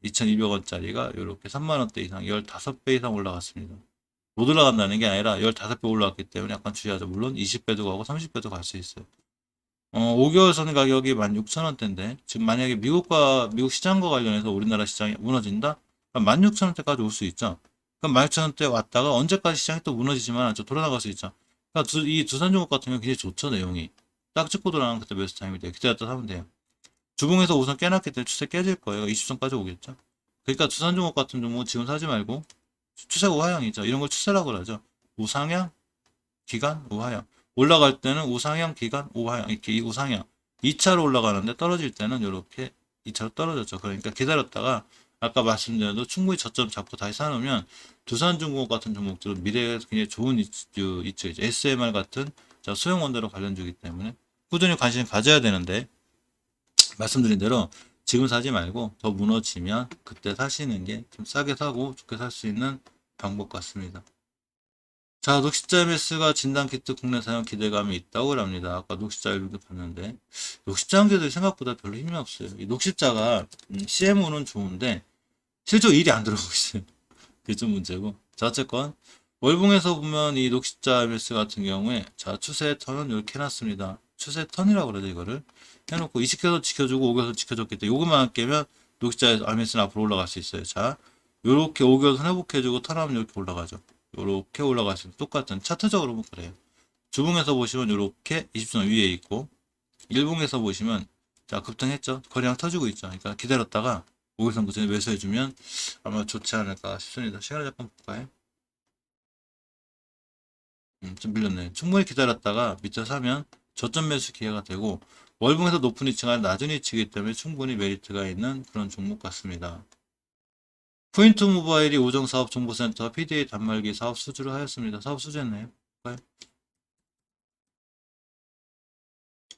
A: 2,200원짜리가 이렇게 3만원대 이상 15배 이상 올라갔습니다. 못 올라간다는 게 아니라 15배 올라갔기 때문에 약간 주의하죠. 물론 20배도 가고 30배도 갈 수 있어요. 5개월 선 가격이 16,000원대인데 지금 만약에 미국 시장과 관련해서 우리나라 시장이 무너진다? 그럼 16,000원대까지 올 수 있죠. 그럼 16,000원대 왔다가 언제까지 시장이 또 무너지지만 않죠. 돌아나갈 수 있죠. 그러니까 이 두산종목 같은 경우 굉장히 좋죠. 내용이. 딱 찍고 돌아가는 그때 매수 타임이 돼요. 기다렸다 사면 돼요. 주봉에서 우선 깨놨기 때문에 추세 깨질 거예요. 20선까지 오겠죠. 그러니까 두산종목 같은 종목은 지금 사지 말고 추세 우하향이죠. 이런 걸 추세라고 그러죠. 우상향, 기간, 우하향. 올라갈 때는 우상향, 기간, 우하향 이렇게 우상향 2차로 올라가는데 떨어질 때는 이렇게 2차로 떨어졌죠. 그러니까 기다렸다가 아까 말씀드린 대로 충분히 저점 잡고 다시 사놓으면 두산중공업 같은 종목들은 미래에 굉장히 좋은 이츠이죠. SMR 같은 소형원자로 관련주기 때문에 꾸준히 관심 가져야 되는데 말씀드린 대로 지금 사지 말고 더 무너지면 그때 사시는 게 좀 싸게 사고 좋게 살 수 있는 방법 같습니다. 자, 녹십자 MS가 진단키트 국내 사용 기대감이 있다고 합니다. 아까 녹십자 일도 봤는데 녹십자 형제들이 생각보다 별로 힘이 없어요. 이 녹십자가 CMO는 좋은데 실제로 일이 안 들어오고 있어요. 그게 좀 문제고. 자, 어쨌건 월봉에서 보면 이 녹십자 MS 같은 경우에 자 추세 턴은 이렇게 해놨습니다. 추세 턴이라고 그러죠. 이거를 해놓고 20개서 지켜주고 5개서 지켜줬기 때문에 요것만 깨면 녹십자 MS는 앞으로 올라갈 수 있어요. 자 요렇게 5개선 회복해주고 턴하면 이렇게 올라가죠. 요렇게 올라갈 수 있는 똑같은 차트적으로 보면 그래요. 주봉에서 보시면 요렇게 20선 위에 있고 일봉에서 보시면 자 급등했죠. 거래량 터지고 있죠. 그러니까 기다렸다가 5일선 그전에 매수해주면 아마 좋지 않을까 싶습니다. 시간을 잠깐 볼까요? 좀 밀렸네. 충분히 기다렸다가 밑에 사면 저점 매수 기회가 되고 월봉에서 높은 위치가 낮은 위치이기 때문에 충분히 메리트가 있는 그런 종목 같습니다. 포인트 모바일이 우정사업정보센터 PDA 단말기 사업 수주를 하였습니다. 사업 수주했네요.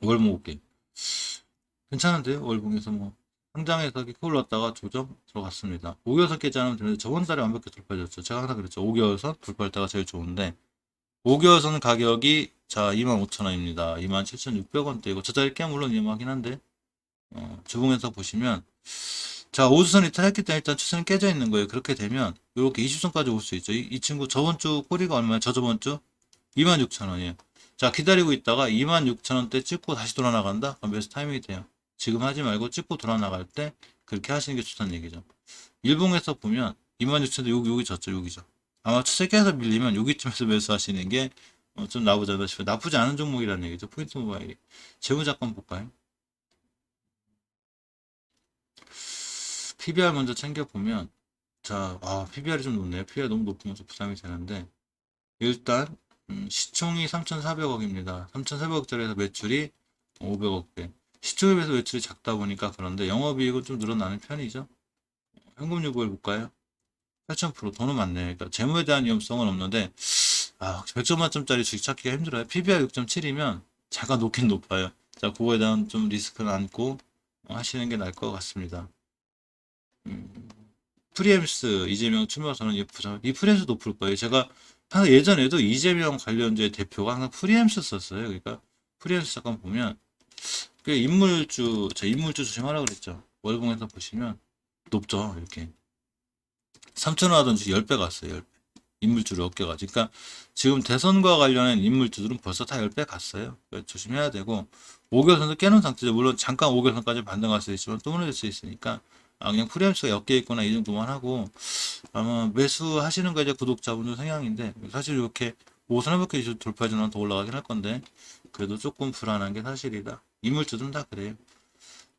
A: 월봉 볼게요. 괜찮은데요? 월봉에서 뭐 상장해서 이렇게 올랐다가 조정 들어갔습니다. 5개월선 깨지 않으면 되는데 저번 달에 완벽히 돌파해줬죠. 제가 항상 그랬죠. 5개월선 돌파할 때가 제일 좋은데 5개월선 가격이 자 25,000원입니다. 27,600원대 이거 저 자리 깨면 물론 위험하긴 한데 주봉에서 보시면 자 5주선 이탈했기 때문에 일단 추세는 깨져 있는 거예요. 그렇게 되면 이렇게 20선까지 올 수 있죠. 이 친구 저번 주 꼬리가 얼마야? 저번 주 26,000원이에요. 자 기다리고 있다가 26,000원대 찍고 다시 돌아 나간다? 그럼 매수 타이밍이 돼요. 지금 하지 말고 찍고 돌아 나갈 때 그렇게 하시는 게 좋다는 얘기죠. 일봉에서 보면 26,000원대 여기 졌죠. 여기죠. 아마 추세 깨서 밀리면 여기쯤에서 매수하시는 게 좀 나보자다 싶어요. 나쁘지 않은 종목이라는 얘기죠. 포인트 모바일이. 재무 잠깐 볼까요? PBR 먼저 챙겨보면, 자, PBR이 좀 높네요. PBR 너무 높으면 좀 부담이 되는데, 일단, 시총이 3,400억입니다. 3,400억짜리에서 매출이 500억대. 시총에 비해서 매출이 작다 보니까 그런데 영업이익은 좀 늘어나는 편이죠. 현금 유보를 볼까요? 8,000% 돈은 많네. 그러니까 재무에 대한 위험성은 없는데, 100점 만점짜리 주식 찾기가 힘들어요. PBR 6.7이면 자가 높긴 높아요. 자, 그거에 대한 좀 리스크를 안고 하시는 게 나을 것 같습니다. 음, 프리엠스 이재명 출마 선언 예쁘죠. 이 프리엠스 높을 거예요. 제가 항상 예전에도 이재명 관련주의 대표가 항상 프리엠스 썼어요. 그러니까 프리엠스 잠깐 보면 그 인물주, 제 인물주 조심하라 그랬죠. 월봉에서 보시면 높죠. 이렇게 3,000원 하던 주 10배 갔어요. 10배. 인물주를 얻겨가지고. 그러니까 지금 대선과 관련된 인물주들은 벌써 다 10배 갔어요. 그러니까 조심해야 되고 5개선도 깨는 상태죠. 물론 잠깐 5개선까지 반등할 수 있지만 또 무너질 수 있으니까 그냥 프리엠스가 엮여 있거나 이 정도만 하고 아마 매수하시는 거 이제 구독자분들 성향인데 사실 이렇게 5선 회복해 돌파 전환 더 올라가긴 할 건데 그래도 조금 불안한 게 사실이다. 인물주들은 다 그래요.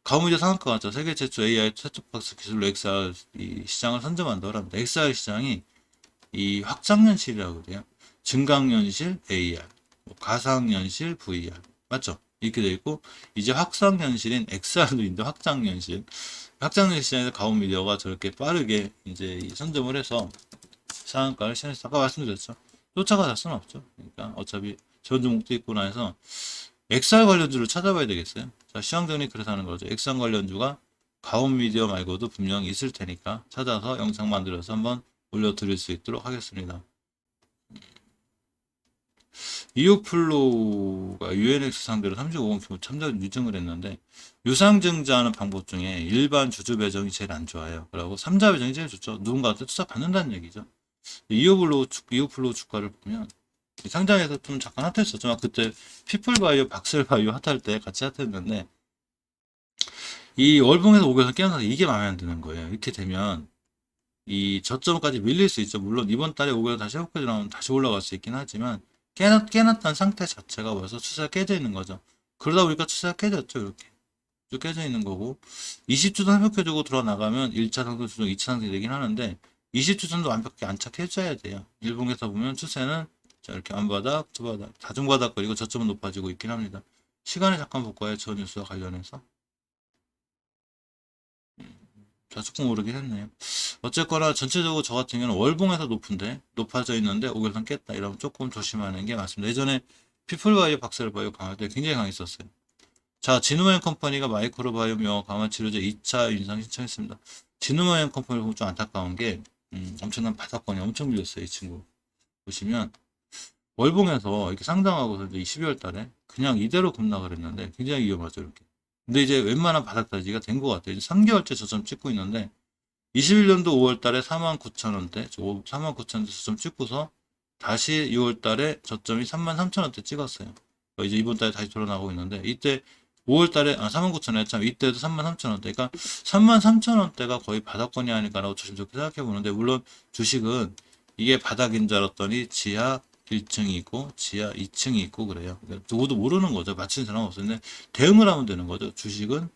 A: 가오미디어 상한가 같죠. 세계 최초 AI 셋톱박스 기술로 XR 이 시장을 선점한다고 합니다. XR 시장이 이 확장연실이라고 그래요. 증강연실 AR, 가상연실 VR 맞죠? 이렇게 돼 있고 이제 확장연실인 XR도 있는데 확장연실 시장에서 가오미디어가 저렇게 빠르게 이제 선점을 해서 상한가를 시행해서 아까 말씀드렸죠. 쫓아갈 수는 없죠. 그러니까 어차피 전 종목도 있고 나서 XR 관련주를 찾아봐야 되겠어요. 자, 시황정리 그래서 하는 거죠. XR 관련주가 가온미디어 말고도 분명히 있을 테니까 찾아서 영상 만들어서 한번 올려드릴 수 있도록 하겠습니다. 이오플로우가 UNX 상대로 35원 규모 참자 유증을 했는데 유상증자하는 방법 중에 일반 주주 배정이 제일 안 좋아요. 그리고 3자 배정이 제일 좋죠. 누군가한테 투자 받는다는 얘기죠. 이오플로우 주가를 보면 상장에서 좀 잠깐 핫했었죠. 그때 피플바이오, 박셀바이오 핫할 때 같이 핫했는데 이 월봉에서 5개선 깨어나서 이게 마음에 안 드는 거예요. 이렇게 되면 이 저점까지 밀릴 수 있죠. 물론 이번 달에 5개선 다시 회복해 나오면 다시 올라갈 수 있긴 하지만 깨놨다는 상태 자체가 벌써 추세가 깨져 있는 거죠. 그러다 보니까 추세가 깨졌죠. 이렇게 쭉 깨져 있는 거고 20주선 회복해주고 들어나가면 1차 상승 조정, 2차 상승이 되긴 하는데 20주선도 완벽히 안착해줘야 돼요. 일봉에서 보면 추세는 자 이렇게 안바닥, 두바닥, 다중바닥 그리고 저점은 높아지고 있긴 합니다. 시간을 잠깐 볼까요? 저 뉴스와 관련해서. 자, 조금 오르긴 했네요. 어쨌거나 전체적으로 저 같은 경우는 월봉에서 높은데 높아져 있는데 5개선 깼다 이러면 조금 조심하는 게 맞습니다. 예전에 피플바이오, 박셀바이오 강할 때 굉장히 강했었어요. 자, 진우모엔 컴퍼니가 마이크로바이옴 영어 강화 치료제 2차 인상 신청했습니다. 진우모엔 컴퍼니 보면 좀 안타까운 게 엄청난 바닥권이 엄청 밀렸어요. 이 친구 보시면 월봉에서 이렇게 상장하고서 이제 12월 달에 그냥 이대로 급락을 했는데 굉장히 위험하죠. 이렇게. 근데 이제 웬만한 바닥 다지가 된 것 같아요. 이제 3개월째 저점 찍고 있는데 21년도 5월 달에 49,000원대, 49,000원대 저점 찍고서 다시 6월 달에 저점이 33,000원대 찍었어요. 이제 이번 달에 다시 돌아나가고 있는데 이때 5월 달에 49,000원에 참 이때도 33,000원대. 그러니까 33,000원대가 거의 바닥권이 아닐까라고 조심스럽게 생각해 보는데 물론 주식은 이게 바닥인 줄 알았더니 지하 1층이 있고 지하 2층이 있고 그래요. 그러니까 누구도 모르는 거죠. 맞히는 사람 없었는데 대응을 하면 되는 거죠. 주식은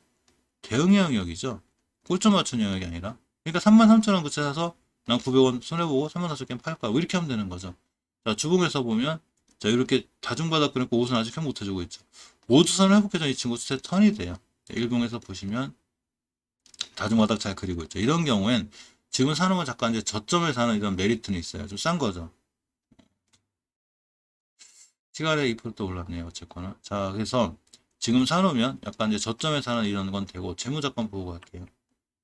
A: 대응의 영역이죠. 꼴점 맞추는 영역이 아니라. 그러니까 33,000원 그치 사서 난 900원 손해보고 34,000원 팔 거야. 뭐 이렇게 하면 되는 거죠. 자, 주봉에서 보면 자 이렇게 다중바닥 그러니까 옷은 아직 현 못해주고 있죠. 모두선을 회복해준 이 친구 추세 턴이 돼요. 일봉에서 보시면 다중바닥 잘 그리고 있죠. 이런 경우엔 지금 사는 건 잠깐 이제 저점에 사는 이런 메리트는 있어요. 좀 싼 거죠. 시간에 2%또 올랐네요. 어쨌거나. 자, 그래서 지금 사놓으면 약간 이제 저점에 사는 이런 건 되고 재무자금 보고 갈게요.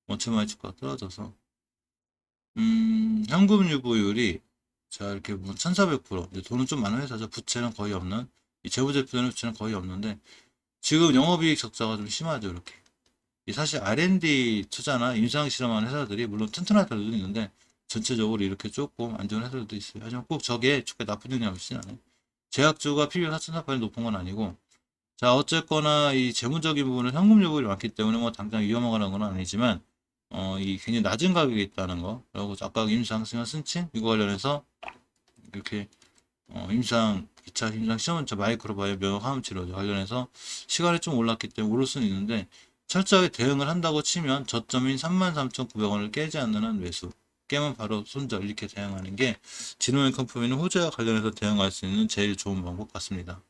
A: 원체마이 주가가 떨어져서 현금 유보율이 자 이렇게 뭐 1,400% 이제 돈은 좀 많은 회사죠. 부채는 거의 없는 이 재무제표는 부채는 거의 없는데 지금 영업이익 적자가 좀 심하죠. 이렇게 사실 R&D 투자나 임상 실험하는 회사들이 물론 튼튼한 회사들도 있는데 전체적으로 이렇게 조금 안 좋은 회사들도 있어요. 하지만 꼭 저게 주가 나쁜 영향이 없진 않아요. 제약주가 PB 4,400이 높은 건 아니고 자 어쨌거나 이 재무적인 부분은 현금 요구율이 많기 때문에 뭐 당장 위험하거나 건 아니지만 이 굉장히 낮은 가격에 있다는 거 그리고 아까 임상승한 순칭 이거 관련해서 이렇게 임상, 2차 임상 시험원자 마이크로바이오 면역항암 치료 관련해서 시간이 좀 올랐기 때문에 오를 수는 있는데, 철저하게 대응을 한다고 치면 저점인 33,900원을 깨지 않는 한 매수, 깨면 바로 손절, 이렇게 대응하는 게 진호행 컴퍼니는 호재와 관련해서 대응할 수 있는 제일 좋은 방법 같습니다.